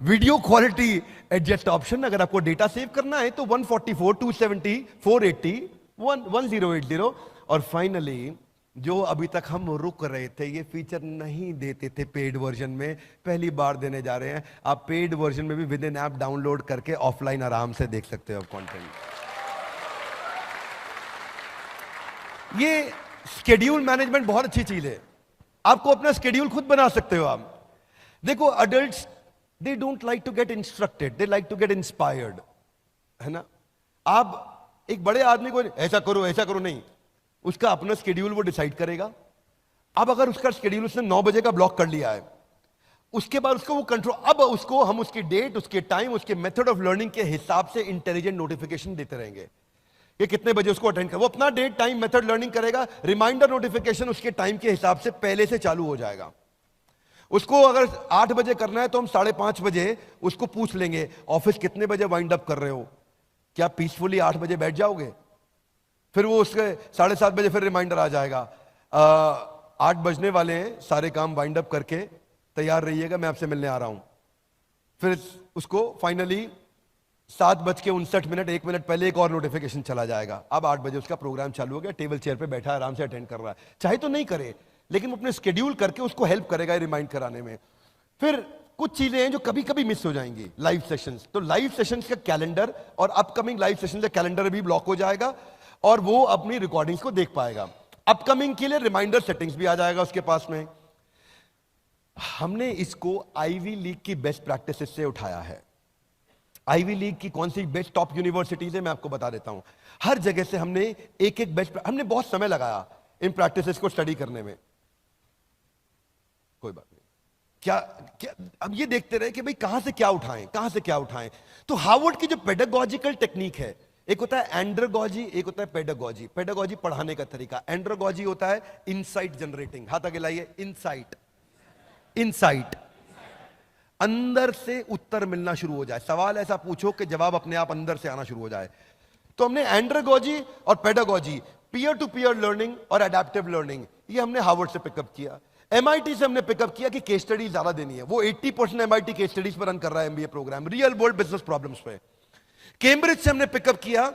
वीडियो क्वालिटी एडजस्ट ऑप्शन, अगर आपको डेटा सेव करना है तो 144, 270, 480, 1080। और फाइनली जो अभी तक हम रुक रहे थे, ये फीचर नहीं देते थे पेड वर्जन में, पहली बार देने जा रहे हैं। आप पेड वर्जन में भी विद इन ऐप डाउनलोड करके ऑफलाइन आराम से देख सकते हो कंटेंट। ये शेड्यूल मैनेजमेंट बहुत अच्छी चीज है, आपको अपना शेड्यूल खुद बना सकते हो आप। देखो adults they don't like to get instructed, they like to get inspired, है ना। आप एक बड़े आदमी को ऐसा करो नहीं, उसका अपना शेड्यूल वो डिसाइड करेगा। अब अगर उसका शेड्यूल उसने 9 बजे का ब्लॉक कर लिया है, उसके बाद उसको वो कंट्रोल, अब उसको हम उसकी डेट, उसके टाइम, उसके मेथड ऑफ लर्निंग के हिसाब से इंटेलिजेंट नोटिफिकेशन देते रहेंगे कि कितने बजे उसको अटेंड कर। वो अपना डेट, टाइम, मेथड लर्निंग करेगा, रिमाइंडर नोटिफिकेशन उसके टाइम के हिसाब से पहले से चालू हो जाएगा। उसको अगर 8 बजे करना है तो हम 5:30 बजे उसको पूछ लेंगे, ऑफिस कितने बजे वाइंड अप कर रहे हो, क्या पीसफुली 8 बजे बैठ जाओगे? फिर वो उसके 7:30 बजे फिर रिमाइंडर आ जाएगा, 8 बजने वाले हैं, सारे काम वाइंड अप करके तैयार रहिएगा, मैं आपसे मिलने आ रहा हूं। फिर उसको फाइनली 7:59, 1 मिनट पहले एक और नोटिफिकेशन चला जाएगा। अब 8 बजे उसका प्रोग्राम चालू हो गया, टेबल चेयर पे बैठा आराम से अटेंड कर रहा है। चाहे तो नहीं करे, लेकिन वो अपने स्केड्यूल करके उसको हेल्प करेगा रिमाइंड कराने में। फिर कुछ चीजें हैं जो कभी कभी मिस हो जाएंगी, लाइव सेशंस। तो लाइव सेशंस का कैलेंडर और अपकमिंग लाइव सेशन का कैलेंडर भी ब्लॉक हो जाएगा और वो अपनी रिकॉर्डिंग्स को देख पाएगा। अपकमिंग के लिए रिमाइंडर सेटिंग्स भी आ जाएगा उसके पास में। हमने इसको आईवी लीग की बेस्ट प्रैक्टिसेस से उठाया है। आईवी लीग की कौन सी बेस्ट टॉप यूनिवर्सिटीज है मैं आपको बता देता हूं। हर जगह से हमने एक बेस्ट, हमने बहुत समय लगाया इन प्रैक्टिसेस को स्टडी करने में। कोई बात नहीं, क्या अब ये देखते रहे कि भाई कहां से क्या उठाएं। तो हार्वर्ड की जो पेडागोजिकल टेक्निक है, एक होता है एंड्रोगॉजी, एक होता है पेडागोजी। पेडागोजी पढ़ाने का तरीका, एंड्रोगॉजी होता है इनसाइट जनरेटिंग। हाथ आगे लाइए, इनसाइट, अंदर से उत्तर मिलना शुरू हो जाए, सवाल ऐसा पूछो कि जवाब अपने आप अंदर से आना शुरू हो जाए। तो हमने एंड्रोगॉजी और pedagogy, peer to peer learning और एडेप्टिव लर्निंग, ये हमने हार्वर्ड से पिकअप किया। एमआईटी से हमने पिकअप किया कि केस स्टडी ज्यादा देनी है। वो 80% एमआईटी केस स्टडीज पर रन कर रहा है MBA programme, real world business problems पे। कैम्ब्रिज से हमने पिकअप किया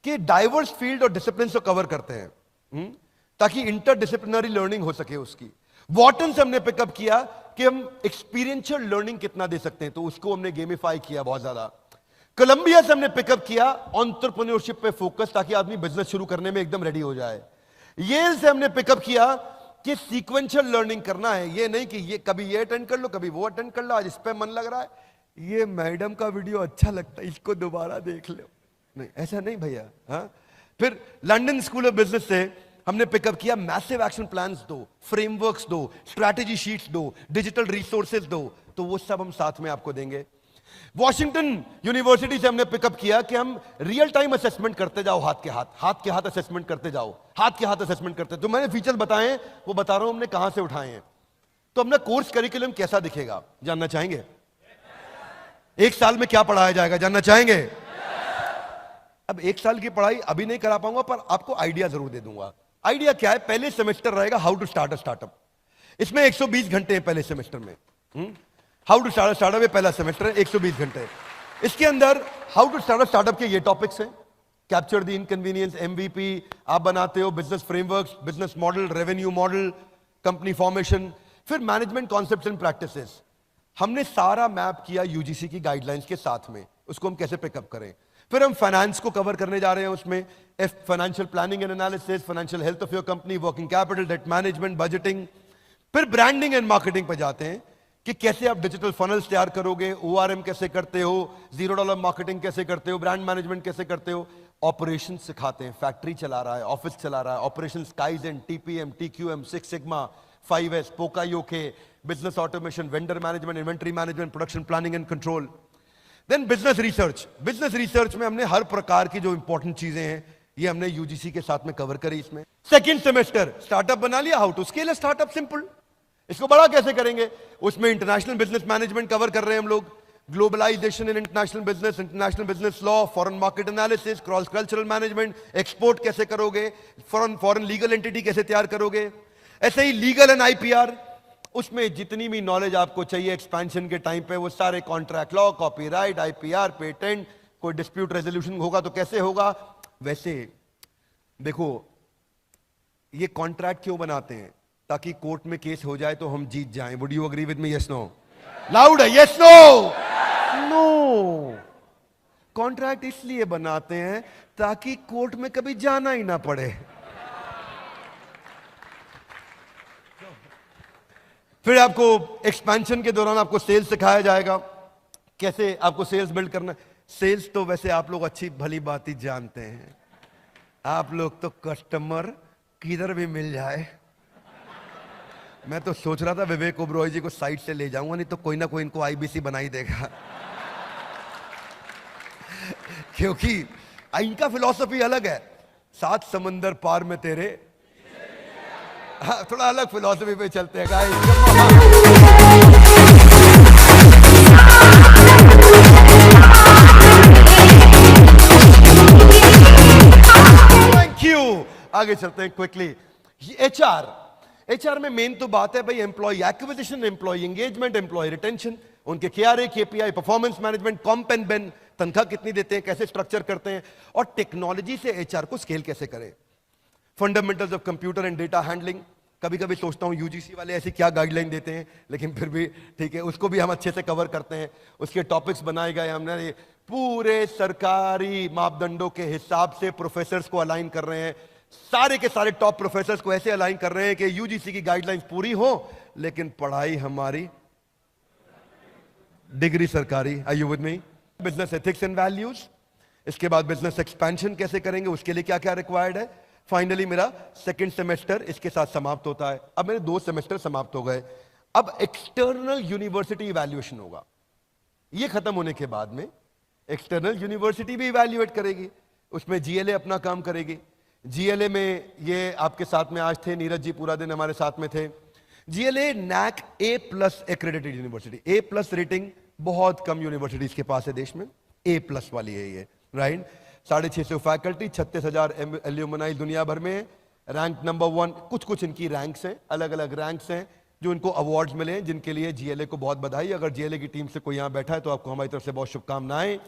कि डाइवर्स फील्ड और डिसिप्लिन को कवर करते हैं ताकि इंटरडिसिप्लिनरी लर्निंग हो सके उसकी। वॉटन से हमने पिकअप किया कि हम एक्सपीरियंशियल लर्निंग कितना दे सकते हैं, तो उसको हमने गेमिफाई किया बहुत ज्यादा। कोलंबिया से हमने पिकअप किया एंटरप्रेन्योरशिप पे फोकस, ताकि आदमी बिजनेस शुरू करने में एकदम रेडी हो जाए। येल से हमने पिकअप किया कि सीक्वेंशियल लर्निंग करना है, ये नहीं कि ये कभी ये अटेंड कर लो कभी वो अटेंड कर लो, आज इस पे मन लग रहा है, ये मैडम का वीडियो अच्छा लगता है इसको दोबारा देख लो, नहीं ऐसा नहीं भैया। हाँ, फिर लंदन स्कूल ऑफ बिजनेस से हमने पिकअप किया मैसिव एक्शन प्लान्स दो, फ्रेमवर्क्स दो, स्ट्रैटेजी शीट्स दो, डिजिटल रिसोर्सेज दो, तो वो सब हम साथ में आपको देंगे। वॉशिंगटन यूनिवर्सिटी से हमने पिकअप किया कि हम रियल टाइम असेसमेंट करते जाओ, हाथ के हाथ असेसमेंट करते जाओ, हाथ के हाथ असेसमेंट करते। तो मैंने फीचर्स बताए हैं, वो बता रहा हूं हमने कहां से उठाए हैं। तो अपना कोर्स करिकुलम कैसा दिखेगा जानना चाहेंगे? 1 साल में क्या पढ़ाया जाएगा जानना चाहेंगे? अब 1 साल की पढ़ाई अभी नहीं करा पाऊंगा, पर आपको आइडिया जरूर दे दूंगा। आइडिया क्या है? पहले सेमेस्टर रहेगा how to start a startup. इसमें 120 घंटे हैं पहले सेमेस्टर में। How to start a startup में पहला सेमेस्टर है, 120 घंटे। इसके अंदर how to start a startup के ये टॉपिक्स हैं, कैप्चर द इनकन्वीनियंस, एमवीपी आप बनाते हो, business frameworks, business model, revenue model, company formation, फिर मैनेजमेंट कॉन्सेप्ट्स एंड प्रैक्टिसेस। हमने सारा मैप किया यूजीसी की गाइडलाइंस के साथ में, उसको हम कैसे पिकअप करें। फिर हम फाइनेंस को कवर करने जा रहे हैं, उसमें financial planning and analysis, financial health of your company, working capital, debt management, budgeting. फिर ब्रांडिंग एंड मार्केटिंग पर जाते हैं कि कैसे आप डिजिटल फनल्स तैयार करोगे, ओआरएम कैसे करते हो, $0 मार्केटिंग कैसे करते हो, ब्रांड मैनेजमेंट कैसे करते हो। ऑपरेशन सिखाते हैं, फैक्ट्री चला रहा है, ऑफिस चला रहा है, operation, kaizen, TPM, TQM, 6 sigma, 5S, poka yoke, business automation, vendor management, inventory management, production planning and control. Then business research. Business research में हमने हर प्रकार की जो इंपॉर्टेंट चीजें हैं ये हमने यूजीसी के साथ में कवर करी। इसमें सेकंड सेमेस्टर स्टार्टअप बना लिया, how to scale a startup, simple. इसको बड़ा कैसे करेंगे, उसमें इंटरनेशनल बिजनेस मैनेजमेंट कवर कर रहे हैं हम लोग, globalisation in international business law, foreign market analysis, cross cultural management, export कैसे करोगे, फॉरेन लीगल एंटिटी कैसे तैयार करोगे, ऐसे ही लीगल एंड आईपीआर, उसमें जितनी भी नॉलेज आपको चाहिए एक्सपेंशन के टाइम पे, वो सारे contract law, copyright, IPR, patent, कोई डिस्प्यूट रेजोल्यूशन होगा तो कैसे होगा। वैसे देखो, ये कॉन्ट्रैक्ट क्यों बनाते हैं? ताकि कोर्ट में केस हो जाए तो हम जीत जाएं। Would you agree with me? Yes no? Loud है, यस नो? नो। कॉन्ट्रैक्ट इसलिए बनाते हैं ताकि कोर्ट में कभी जाना ही ना पड़े। फिर आपको एक्सपेंशन के दौरान आपको सेल्स सिखाया जाएगा, कैसे आपको सेल्स बिल्ड करना। सेल्स तो वैसे आप लोग अच्छी भली बात ही जानते हैं, आप लोग तो कस्टमर किधर भी मिल जाए। मैं तो सोच रहा था विवेक ओबरॉय जी को साइड से ले जाऊंगा, नहीं तो कोई ना कोई इनको आईबीसी बना ही देगा। क्योंकि इनका फिलॉसफी अलग है, 7 समंदर पार में तेरे। हाँ, थोड़ा अलग फिलॉसफी पे चलते हैं गाइस। Thank you. आगे चलते हैं क्विकली। एचआर में मेन तो बात है भाई employ acquisition, employ engagement, employ retention, उनके KRA, KPI, performance management, comp and ben, तनख्वाह कितनी देते हैं, कैसे स्ट्रक्चर करते हैं, और टेक्नोलॉजी से एचआर को स्केल कैसे करें। Fundamentals of computer and data handling, कभी कभी सोचता हूं यूजीसी वाले ऐसी क्या गाइडलाइन देते हैं, लेकिन फिर भी ठीक है, उसको भी हम अच्छे से कवर करते हैं। उसके टॉपिक्स बनाए गए हमने, पूरे सरकारी मापदंडों के हिसाब से प्रोफेसर्स को अलाइन कर रहे हैं, सारे के सारे टॉप प्रोफेसर्स को ऐसे अलाइन कर रहे हैं कि यूजीसी की गाइडलाइंस पूरी हो, लेकिन पढ़ाई हमारी, डिग्री सरकारी। Are you with me? Business ethics and values, इसके बाद बिजनेस एक्सपेंशन कैसे करेंगे, उसके लिए क्या क्या रिक्वायर्ड है। फाइनली मेरा सेकंड सेमेस्टर इसके साथ समाप्त होता है। अब मेरे 2 सेमेस्टर समाप्त हो गए। अब एक्सटर्नल यूनिवर्सिटी इवैल्यूएशन होगा। ये खत्म होने के बाद में एक्सटर्नल यूनिवर्सिटी भी इवैल्यूएट करेगी, उसमें जीएलए अपना काम करेगी। जीएलए में ये आपके साथ में आज थे, नीरज जी पूरा दिन हमारे साथ में थे। GLA NAAC A+ accredited university, A+ rating बहुत कम यूनिवर्सिटीज के पास है देश में, A+ वाली है ये, राइट। 650 फैकल्टी, 36,000 एल्यूमनाई दुनिया भर में, रैंक नंबर 1। कुछ इनकी रैंक्स हैं, अलग अलग रैंक्स हैं जो इनको अवार्ड्स मिले हैं, जिनके लिए जीएलए को बहुत बधाई। अगर जीएलए की टीम से कोई यहां बैठा है तो आपको हमारी तरफ से बहुत शुभकामनाएं।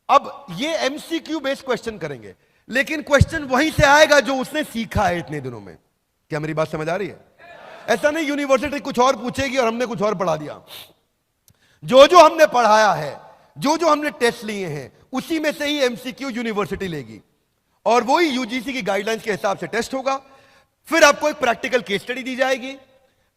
अब ये एमसीक्यू बेस्ड क्वेश्चन करेंगे, लेकिन क्वेश्चन वहीं से आएगा जो उसने सीखा है इतने दिनों में। क्या मेरी बात समझ आ रही है? ऐसा नहीं यूनिवर्सिटी कुछ और पूछेगी और हमने कुछ और पढ़ा दिया। जो हमने पढ़ाया है, जो हमने टेस्ट लिए हैं, उसी में से ही एमसीक्यू यूनिवर्सिटी लेगी, और वही यूजीसी की गाइडलाइंस के हिसाब से टेस्ट होगा। फिर आपको एक प्रैक्टिकल केस स्टडी दी जाएगी,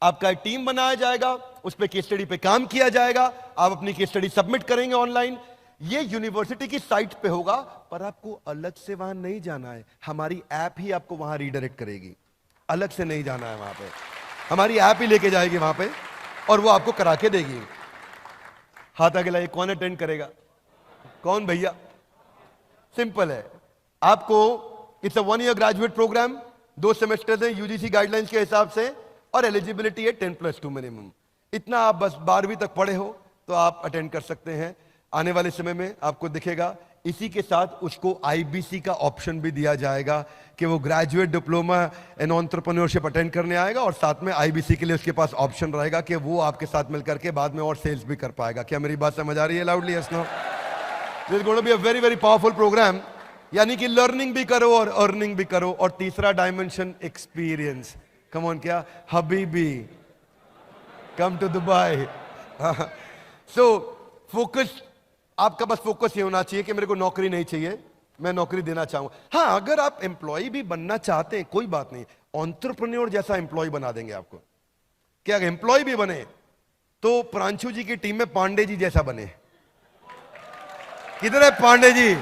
आपका एक टीम बनाया जाएगा, उस पर केस स्टडी पे काम किया जाएगा, आप अपनी केस स्टडी सबमिट करेंगे ऑनलाइन। ये यूनिवर्सिटी की साइट पे होगा, पर आपको अलग से वहां नहीं जाना है, हमारी ऐप ही आपको वहां रीडायरेक्ट करेगी। अलग से नहीं जाना है वहां पे, हमारी ऐप ही लेके जाएगी वहां पे और वो आपको करा के देगी। हाथ आगे लाइए, कौन अटेंड करेगा? कौन भैया? सिंपल है, आपको it's a 1 year graduate programme, 2 semester है यूजीसी गाइडलाइंस के हिसाब से, और एलिजिबिलिटी है 10+2 मिनिमम। इतना आप बस 12वीं तक पढ़े हो तो आप अटेंड कर सकते हैं। आने वाले समय में आपको दिखेगा, इसी के साथ उसको आईबीसी का ऑप्शन भी दिया जाएगा कि वो graduate diploma in entrepreneurship attend करने आएगा, और साथ में आईबीसी के लिए उसके पास ऑप्शन रहेगा कि वो आपके साथ मिलकर के बाद में और सेल्स भी कर पाएगा। क्या मेरी बात समझ आ रही है? Loudly yes no? This is going to be a very very powerful programme, यानी कि लर्निंग भी करो और अर्निंग भी करो। और तीसरा डायमेंशन एक्सपीरियंस। कम ऑन, क्या हबीबी, come to Dubai. So focus, आपका बस फोकस ये होना चाहिए कि मेरे को नौकरी नहीं चाहिए, मैं नौकरी देना चाहूंगा। हाँ, अगर आप एम्प्लॉय भी बनना चाहते हैं कोई बात नहीं, एंटरप्रेन्योर जैसा एम्प्लॉय बना देंगे आपको। क्या एम्प्लॉय भी बने तो प्रांशु जी की टीम में पांडे जी जैसा बने। किधर है पांडे जी?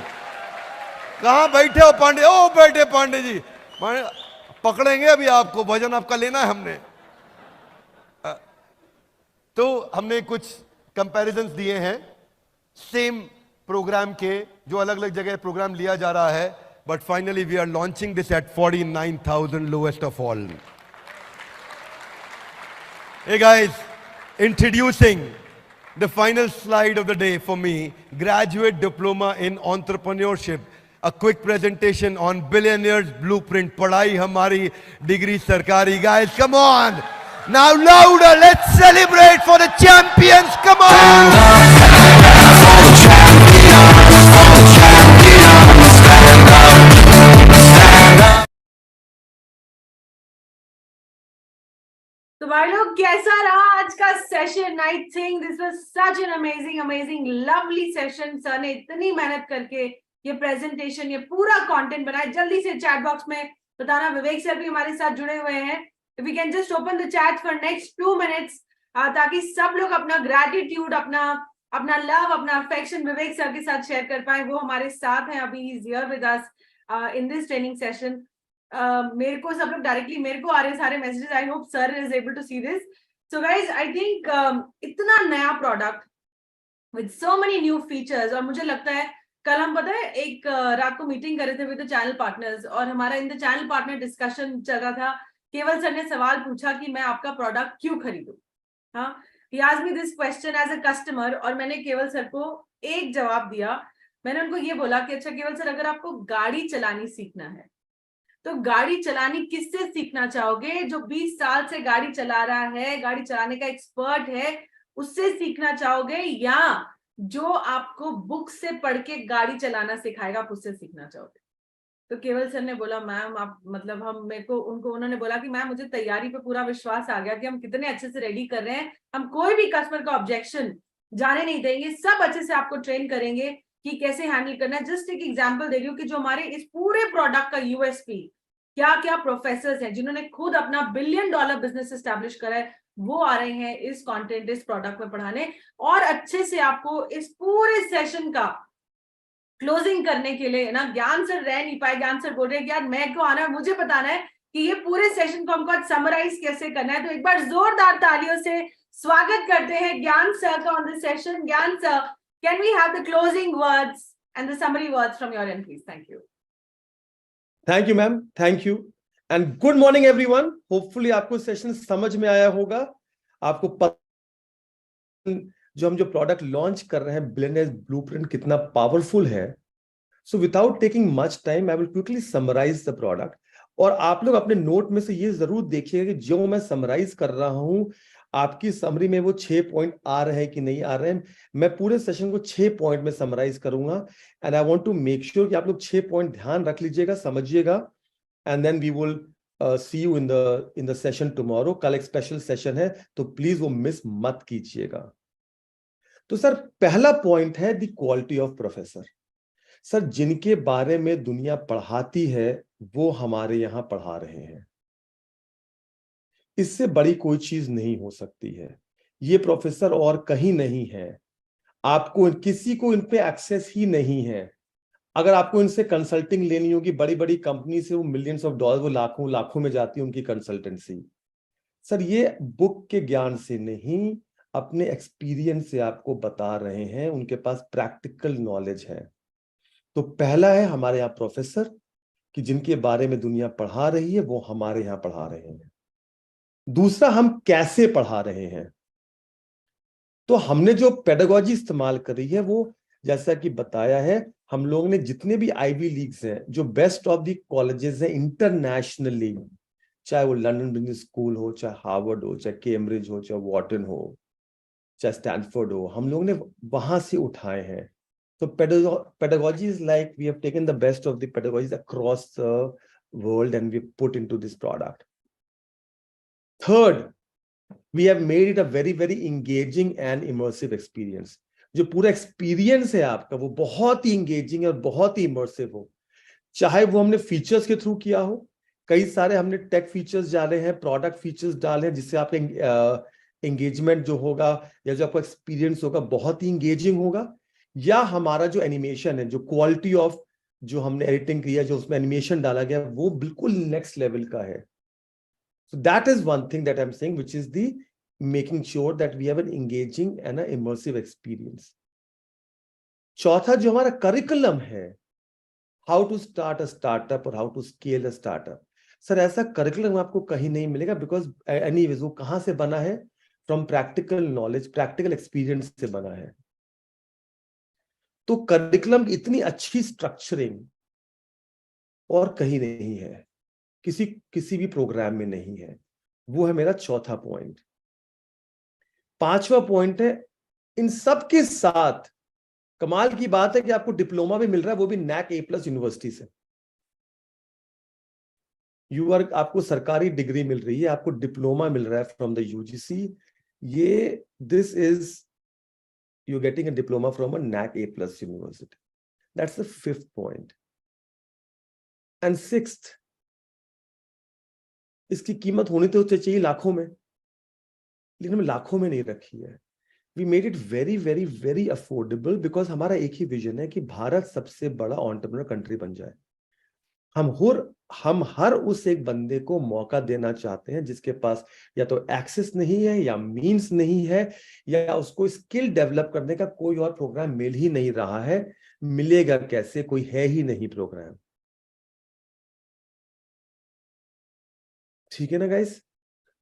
कहां बैठे हो पांडे? ओ बैठे पांडे जी, पकड़ेंगे अभी आपको, वजन आपका लेना है हमने। तो हमने कुछ कंपैरिजंस दिए हैं सेम प्रोग्राम के, जो अलग अलग जगह प्रोग्राम लिया जा रहा है, but finally we are launching this at 49,000 lowest of all. Hey guys, introducing The final slide of the day for me, graduate diploma in entrepreneurship. A quick presentation on billionaires blueprint. Padhai hamari, degree sarkari. Guys, come on. Now louder, let's celebrate for the champions. Come on. तो भाई लोग कैसा रहा आज का session? I think this was such an amazing lovely session. Sir ने इतनी मेहनत करके ये प्रेजेंटेशन, ये पूरा कंटेंट बनाया। जल्दी से चैट बॉक्स में बताना, विवेक सर भी हमारे साथ जुड़े हुए हैं। If we can just open the chat for next 2 minutes, ताकि सब लोग अपना ग्रैटिट्यूड, अपना लव, अपना अफेक्शन विवेक सर के साथ शेयर कर पाए। वो हमारे साथ हैं अभी, he is here with us in this training session. मेरे को सब लोग डायरेक्टली मेरे को आ रहे सारे messages. I hope sir is able to see this. So guys, I think इतना नया product with so many new features, और मुझे लगता है कल हम, पता है, एक रात को मीटिंग कर रहे थे विद द चैनल पार्टनर्स, और हमारा in the channel partner discussion चल रहा था। केवल सर ने सवाल पूछा कि मैं आपका प्रोडक्ट क्यों खरीदूं। हाँ, he asked me this question as a customer, और मैंने केवल सर को एक जवाब दिया। मैंने उनको ये बोला कि अच्छा केवल सर, अगर आपको गाड़ी चलानी सीखना है तो गाड़ी चलानी किससे सीखना चाहोगे? जो 20 साल से गाड़ी चला रहा है, गाड़ी चलाने का एक्सपर्ट है, उससे सीखना चाहोगे, या जो आपको बुक से पढ़ के गाड़ी चलाना सिखाएगा आप उससे सीखना चाहोगे? तो केवल सर ने बोला, मैम आप, मतलब हम, मेरे को उन्होंने बोला कि मैम मुझे तैयारी पे पूरा विश्वास आ गया कि हम कितने अच्छे से रेडी कर रहे हैं। हम कोई भी कस्टमर का ऑब्जेक्शन जाने नहीं देंगे, सब अच्छे से आपको ट्रेन करेंगे कि कैसे हैंडल करना है। जस्ट एक एग्जांपल दे रही हूँ कि जो हमारे इस पूरे प्रोडक्ट का यूएसपी, क्या क्या प्रोफेसर्स हैं जिन्होंने खुद अपना $1 बिलियन बिजनेस एस्टैब्लिश करा है, वो आ रहे हैं इस कंटेंट, इस प्रोडक्ट में पढ़ाने, और अच्छे से आपको इस पूरे सेशन का क्लोजिंग करने के लिए ना। ज्ञान सर रह नहीं पाए, ज्ञान सर बोल रहे हैं कि यार मैं को आना है, मुझे बताना है कि ये पूरे सेशन को हमको समराइज कैसे करना है। तो एक बार जोरदार तालियों से स्वागत करते हैं ज्ञान सर का on this session. Gyan sir, can we have the closing words and the summary words from your end please? Thank you. Thank you ma'am, thank you, and good morning everyone. Hopefully आपको session समझ में आया होगा। आपको जो हम जो product launch कर रहे हैं, बिलियनियर्स ब्लूप्रिंट, कितना पावरफुल है। So without taking much time, I will quickly summarise the product. और आप लोग अपने नोट में से ये जरूर देखिएगा कि जो मैं समराइज कर रहा हूं, आपकी समरी में वो 6 पॉइंट आ रहे हैं कि नहीं आ रहे हैं। मैं पूरे सेशन को 6 पॉइंट में समराइज करूंगा, and I want to make sure कि आप लोग 6 पॉइंट ध्यान रख लीजिएगा, समझिएगा, and then we will see you in the session tomorrow. कल एक स्पेशल सेशन है, तो प्लीज वो मिस मत कीजिएगा। तो सर, पहला पॉइंट है the quality of professor. Sir, जिनके बारे में दुनिया पढ़ाती है वो हमारे यहां पढ़ा रहे हैं। इससे बड़ी कोई चीज नहीं हो सकती है। ये प्रोफेसर और कहीं नहीं है। आपको किसी को इन पे एक्सेस ही नहीं है। अगर आपको इनसे कंसल्टिंग लेनी होगी, बड़ी बड़ी कंपनी से, वो मिलियंस ऑफ डॉलर, वो लाखों में जाती है उनकी कंसल्टेंसी। सर, ये बुक के ज्ञान से नहीं, अपने एक्सपीरियंस से आपको बता रहे हैं। उनके पास प्रैक्टिकल नॉलेज है। तो पहला है हमारे यहाँ प्रोफेसर, कि जिनके बारे में दुनिया पढ़ा रही है वो हमारे यहाँ पढ़ा रहे हैं। दूसरा, हम कैसे पढ़ा रहे हैं। तो हमने जो पेडागोजी इस्तेमाल करी है, वो जैसा कि बताया है, हम लोगों ने जितने भी आईवी लीग्स हैं, जो बेस्ट ऑफ द कॉलेजेस हैं इंटरनेशनली, चाहे वो लंदन बिजनेस स्कूल हो, चाहे हार्वर्ड हो, चाहे कैम्ब्रिज हो, चाहे वॉर्टन हो, चाहे स्टैनफोर्ड हो, हम लोगों ने वहां से उठाए हैं। तो pedagogy is like we have taken the best of the pedagogies across the world and we put into this product. Third, we have made it a very very engaging and immersive experience. जो पूरा experience है आपका, वो बहुत ही engaging और बहुत ही immersive हो। चाहे वो हमने फीचर्स के थ्रू किया हो, कई सारे हमने टेक फीचर्स डाले हैं, प्रोडक्ट फीचर्स डाले हैं, जिससे आपका एंगेजमेंट जो होगा या जो आपका एक्सपीरियंस होगा बहुत ही इंगेजिंग होगा। या हमारा जो एनिमेशन है, जो क्वालिटी ऑफ जो हमने एडिटिंग किया, जो उसमें एनिमेशन डाला गया, वो बिल्कुल नेक्स्ट लेवल का है। So that is one thing that I am saying, which is the making sure that we have an engaging and an immersive experience. चौथा, जो हमारा करिकुलम है, how to start a startup और how to scale a startup. Sir, ऐसा curriculum आपको कहीं नहीं मिलेगा, बिकॉज एनीवेज वो कहां से बना है, from practical knowledge, practical experience से बना है। तो करिकुलम की इतनी अच्छी स्ट्रक्चरिंग और कहीं नहीं है, किसी भी प्रोग्राम में नहीं है। वो है मेरा चौथा पॉइंट। पांचवा पॉइंट है, इन सब के साथ कमाल की बात है कि आपको डिप्लोमा भी मिल रहा है, वो भी NAC A+ यूनिवर्सिटी से। आपको सरकारी डिग्री मिल रही है, आपको डिप्लोमा मिल रहा है फ्रॉम द UGC। ये this is you getting a diploma from a NAC A+ university. That's the fifth point. And sixth, इसकी कीमत होनी तो चाहिए लाखों में, लेकिन हमने लाखों में नहीं रखी है। We made it very very very affordable, because हमारा एक ही विजन है कि भारत सबसे बड़ा एंटरप्रेन्योर कंट्री बन जाए। हम हर उस एक बंदे को मौका देना चाहते हैं जिसके पास या तो एक्सेस नहीं है, या मींस नहीं है, या उसको स्किल डेवलप करने का कोई और प्रोग्राम मिल ही नहीं रहा है। मिलेगा कैसे, कोई है ही नहीं प्रोग्राम। ठीक है ना गाइस?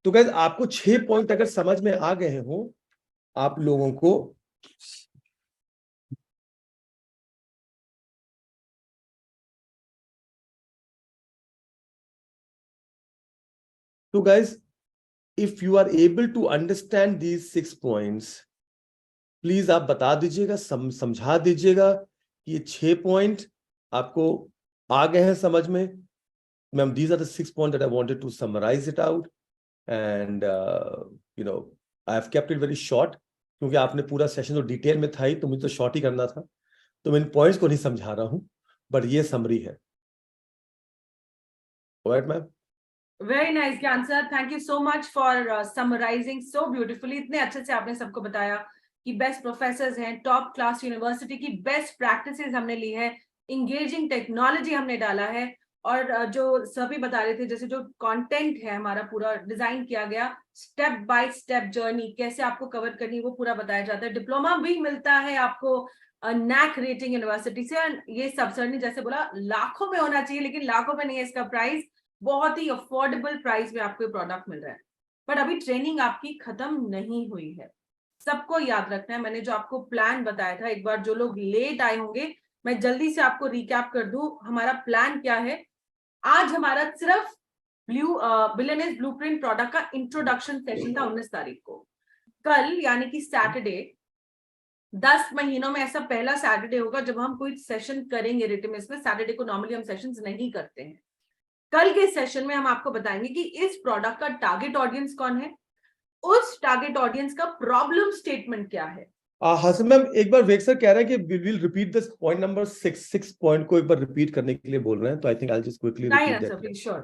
तो गाइस, आपको 6 पॉइंट अगर समझ में आ गए हो आप लोगों को, तो guys, if you are able to understand these 6 points, please आप बता दीजिएगा, समझा दीजिएगा कि ये 6 पॉइंट आपको आ गए हैं समझ में। Ma'am, these are the 6 points that I wanted to summarize it out, and I have kept it very short, क्योंकि आपने पूरा सेशन तो डिटेल में था ही, तो मुझे तो शॉर्ट ही करना था, तो मैं इन पॉइंट्स को नहीं समझा रहा हूं, बट ये समरी है। Alright ma'am? Very nice, Gyan sir. Thank you so much for summarizing so beautifully. इतने अच्छे से आपने सबको बताया कि बेस्ट प्रोफेसर्स हैं, टॉप क्लास यूनिवर्सिटी की बेस्ट प्रैक्टिसेस हमने ली है, इंगेजिंग टेक्नोलॉजी हमने डाला है, और जो सभी बता रहे थे, जैसे जो कंटेंट है हमारा पूरा डिजाइन किया गया, स्टेप बाय स्टेप जर्नी कैसे आपको कवर करनी वो पूरा बताया जाता है। डिप्लोमा भी मिलता है आपको NAC रेटिंग यूनिवर्सिटी से, और ये सब सर ने जैसे बोला लाखों में होना चाहिए, लेकिन लाखों में नहीं है इसका प्राइस, बहुत ही अफोर्डेबल प्राइस में आपको प्रोडक्ट मिल रहा है। पर अभी ट्रेनिंग आपकी खत्म नहीं हुई है, सबको याद रखना है। मैंने जो आपको प्लान बताया था, एक बार जो लोग लेट आए होंगे मैं जल्दी से आपको रिकैप कर दूं हमारा प्लान क्या है। आज हमारा सिर्फ बिलियनियर्स ब्लूप्रिंट प्रोडक्ट का इंट्रोडक्शन सेशन था 19 तारीख को। कल यानी कि सैटरडे, 10 महीनों में ऐसा पहला सैटरडे होगा जब हम कोई सेशन करेंगे रिटिमिस में। सैटरडे को नॉर्मली हम सेशंस नहीं करते हैं। कल के सेशन में हम आपको बताएंगे कि इस प्रोडक्ट का टारगेट ऑडियंस कौन है, उस टारगेट ऑडियंस का प्रॉब्लम स्टेटमेंट क्या है। हसन मैम, एक बार वेग सर कह रहे हैं कि we will repeat this point number 6 point को एक बार रिपीट करने के लिए बोल रहे हैं, तो I think I will just quickly repeat that. Sure.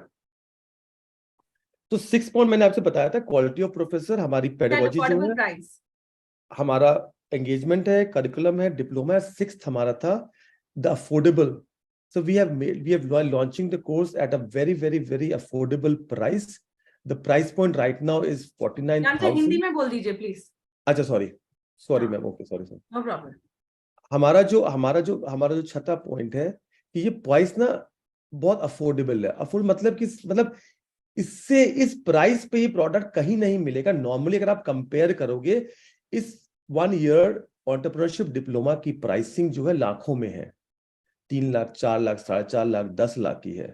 तो 6 पॉइंट मैंने आपसे बताया था, क्वालिटी ऑफ प्रोफेसर, हमारी पेडागोजी जो है, प्राइस, हमारा एंगेजमेंट है, करिकुलम है, डिप्लोमा है। 6th हमारा था the affordable. So we have launching the course at a very very very affordable price. The price point right now is 49,000. Hindi में बोल दीजिए प्लीज। अच्छा, sorry ma'am, okay, sorry sir. No problem. हमारा जो छठा पॉइंट है कि ये प्राइस ना बहुत अफोर्डेबल है। मतलब इससे, इस प्राइस पे ये प्रोडक्ट कहीं नहीं मिलेगा। नॉर्मली अगर आप कंपेयर करोगे, इस 1 ईयर एंटरप्रेन्योरशिप डिप्लोमा की प्राइसिंग जो है लाखों में है, 3 लाख, 4 लाख, 4.5 लाख, 10 लाख की है।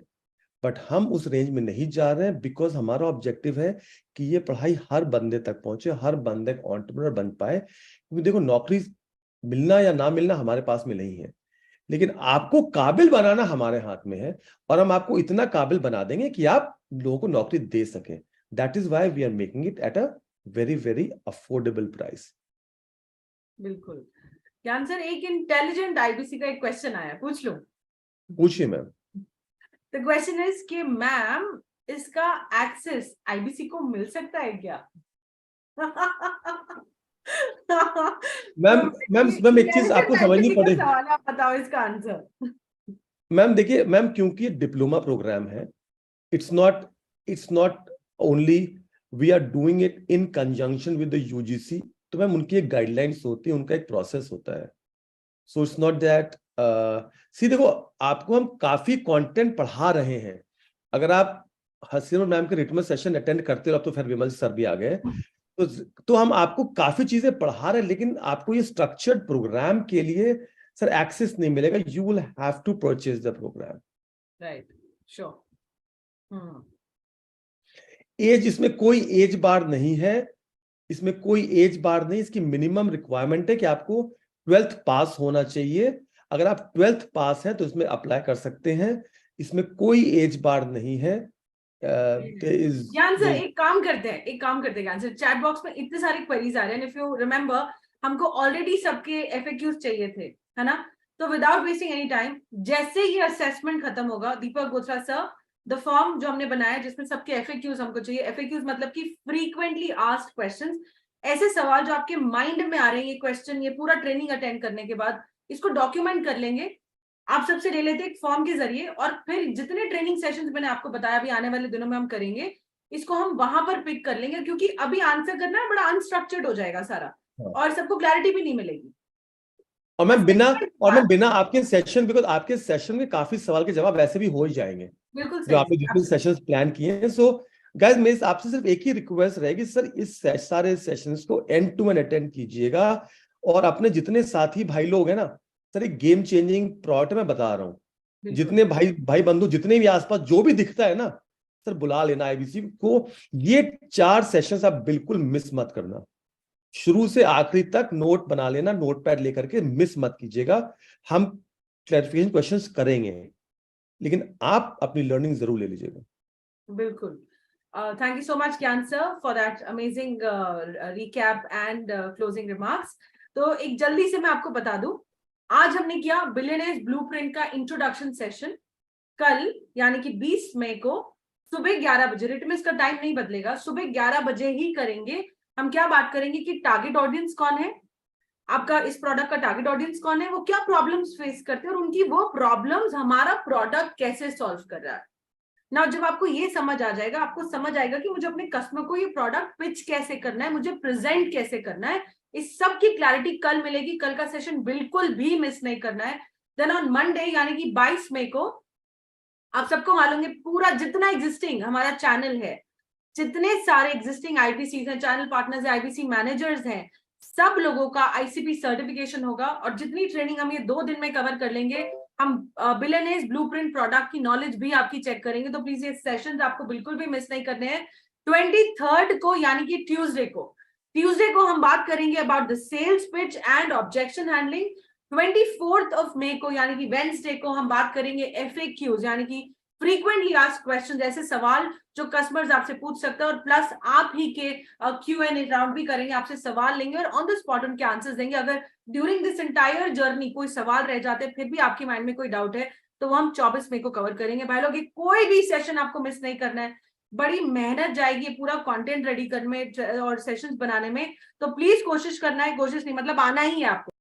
बट हम उस रेंज में नहीं जा रहे हैं, बिकॉज हमारा ऑब्जेक्टिव है कि ये पढ़ाई हर बंदे तक पहुंचे, हर बंदे एंटरप्रेन्योर बन पाए। क्योंकि देखो, नौकरी मिलना या ना मिलना हमारे पास में नहीं है, लेकिन आपको काबिल बनाना हमारे हाथ में है, और हम आपको इतना काबिल बना देंगे कि आप लोगों को नौकरी दे सके। That is why we are making it at a very very affordable price. बिल्कुल। ज्ञान सर, एक इंटेलिजेंट आईबीसी का एक क्वेश्चन आया, पूछ लूं? पूछिए मैम। द क्वेश्चन इज कि मैम, इसका एक्सेस आईबीसी को मिल सकता है क्या? मैम एक चीज आपको समझनी पड़ेगी। सवाल आप बताओ इसका आंसर। मैम देखिए मैम, क्योंकि ये डिप्लोमा प्रोग्राम है, it's not only we are doing it in conjunction with the UGC. तो मैम उनकी एक गाइडलाइंस होती है, उनका एक प्रोसेस होता है। सो इट्स नॉट दैट देखो, आपको हम काफी कंटेंट पढ़ा रहे हैं। अगर आप हसीन मैम के रिटर्न सेशन अटेंड करते हो, अब तो फिर विमल सर भी आ गए, तो हम आपको काफी चीजें पढ़ा रहे हैं, लेकिन आपको ये स्ट्रक्चर्ड प्रोग्राम के लिए सर एक्सेस नहीं मिलेगा. You will have to purchase the programme. Right, sure. Age, इसमें कोई एज बार नहीं है. इसमें कोई एज बार नहीं. इसकी मिनिमम रिक्वायरमेंट है कि आपको 12th पास होना चाहिए. अगर आप 12th पास हैं तो इसमें अप्लाई कर सकते हैं. इसमें कोई एज बार नहीं है. ज्ञान सर, एक काम करते हैं ज्ञान सर, चैट बॉक्स में इतने सारे क्वेरीज आ रहे हैं. इफ यू रिमेंबर, हमको ऑलरेडी सबके एफएक्यूज चाहिए थे, है ना? तो विदाउट वेस्टिंग एनी टाइम, जैसे ये असेसमेंट खत्म होगा, दीपक गोत्रा सर, द फॉर्म जो हमने बनाया जिसमें सबके एफएक्यूज हमको चाहिए. एफएक्यूज मतलब कि फ्रीक्वेंटली आस्क्ड क्वेश्चंस, ऐसे सवाल जो आपके माइंड में आ रहे हैं, ये क्वेश्चन, ये पूरा ट्रेनिंग अटेंड करने के बाद इसको डॉक्यूमेंट कर लेंगे आप सबसे, ले लेते एक फॉर्म के जरिए. और फिर जितने ट्रेनिंग सेशंस मैंने आपको बताया अभी आने वाले दिनों में हम करेंगे, इसको हम वहां पर पिक कर लेंगे, क्योंकि अभी आंसर करना है बड़ा अनस्ट्रक्चर्ड हो जाएगा सारा, और सबको क्लैरिटी भी नहीं मिलेगी. और मैं बिना आपके सेशन, बिकॉज आपके सेशन में काफी सवाल के जवाब वैसे भी हो ही जाएंगे बिल्कुल जो आपने जितने सेशंस प्लान किए हैं. सो गाइस, मेरी आपसे सिर्फ एक ही रिक्वेस्ट रहेगी सर, इस सारे सेशंस को एंड टू एंड अटेंड कीजिएगा. और अपने जितने साथी भाई लोग हैं ना सर, एक गेम चेंजिंग प्रोडक्ट मैं बता रहा हूँ. जितने भाई बंधु जितने भी आसपास जो भी दिखता है ना सर, बुला लेना आईबीसी को. ये 4 सेशंस आप बिल्कुल मिस मत करना. शुरू से आखिरी तक नोट बना लेना, नोटपैड लेकर के मिस मत कीजिएगा. हम क्लैरिफिकेशन क्वेश्चंस करेंगे, लेकिन आप अपनी लर्निंग जरूर ले लीजिएगा. बिल्कुल. थैंक यू सो मच ज्ञान sir for that amazing recap and closing remarks. तो एक जल्दी से मैं आपको बता दूं, आज हमने किया बिलियनेयर्स ब्लूप्रिंट का इंट्रोडक्शन सेशन. कल यानी कि 20 मई को सुबह 11 बजे, रिटर्न में इसका टाइम नहीं बदलेगा, सुबह 11 बजे ही करेंगे. हम क्या बात करेंगे कि टारगेट ऑडियंस कौन है आपका, इस प्रोडक्ट का टारगेट ऑडियंस कौन है, वो क्या प्रॉब्लम्स फेस करते हैं, और उनकी वो प्रॉब्लम्स हमारा प्रोडक्ट कैसे सॉल्व कर रहा है ना. जब आपको ये समझ आ जाएगा, आपको समझ आएगा कि मुझे अपने कस्टमर को ये प्रोडक्ट पिच कैसे करना है, मुझे प्रेजेंट कैसे करना है, इस सब की क्लैरिटी कल मिलेगी. कल का सेशन बिल्कुल भी मिस नहीं करना है. देन ऑन मंडे यानी कि 22 मई को, आप सबको मालूम है पूरा जितना एग्जिस्टिंग हमारा चैनल है, जितने सारे एग्जिस्टिंग आईबीसी हैं, चैनल पार्टनर्स हैं, आईबीसी मैनेजर्स हैं, सब लोगों का आईसीपी सर्टिफिकेशन होगा. और जितनी ट्रेनिंग हम ये 2 दिन में कवर कर लेंगे, हम बिलियनेयर्स ब्लूप्रिंट प्रोडक्ट की नॉलेज भी आपकी चेक करेंगे. तो प्लीज ये सेशंस आपको बिल्कुल भी मिस नहीं करने हैं. 23rd को यानी कि ट्यूसडे को हम बात करेंगे about the sales pitch and objection handling. 24th of May को यानी कि वेडनेसडे को हम बात करेंगे एफएक्यूज यानी कि फ्रीक्वेंटली आस्क्ड क्वेश्चंस, ऐसे सवाल जो कस्टमर्स आपसे पूछ सकते हैं. और प्लस आप ही के Q&A राउंड भी करेंगे, आपसे सवाल लेंगे और ऑन द स्पॉट उनके आंसर्स देंगे. अगर ड्यूरिंग दिस एंटायर जर्नी कोई सवाल रह जाते हैं, फिर भी आपके माइंड में कोई डाउट है, तो वो हम 24 मई को कवर करेंगे. भाई लोग, कोई भी सेशन आपको मिस नहीं करना है. बड़ी मेहनत जाएगी पूरा कंटेंट रेडी करने में और सेशंस बनाने में. तो प्लीज कोशिश करना है, कोशिश नहीं मतलब आना ही है आपको.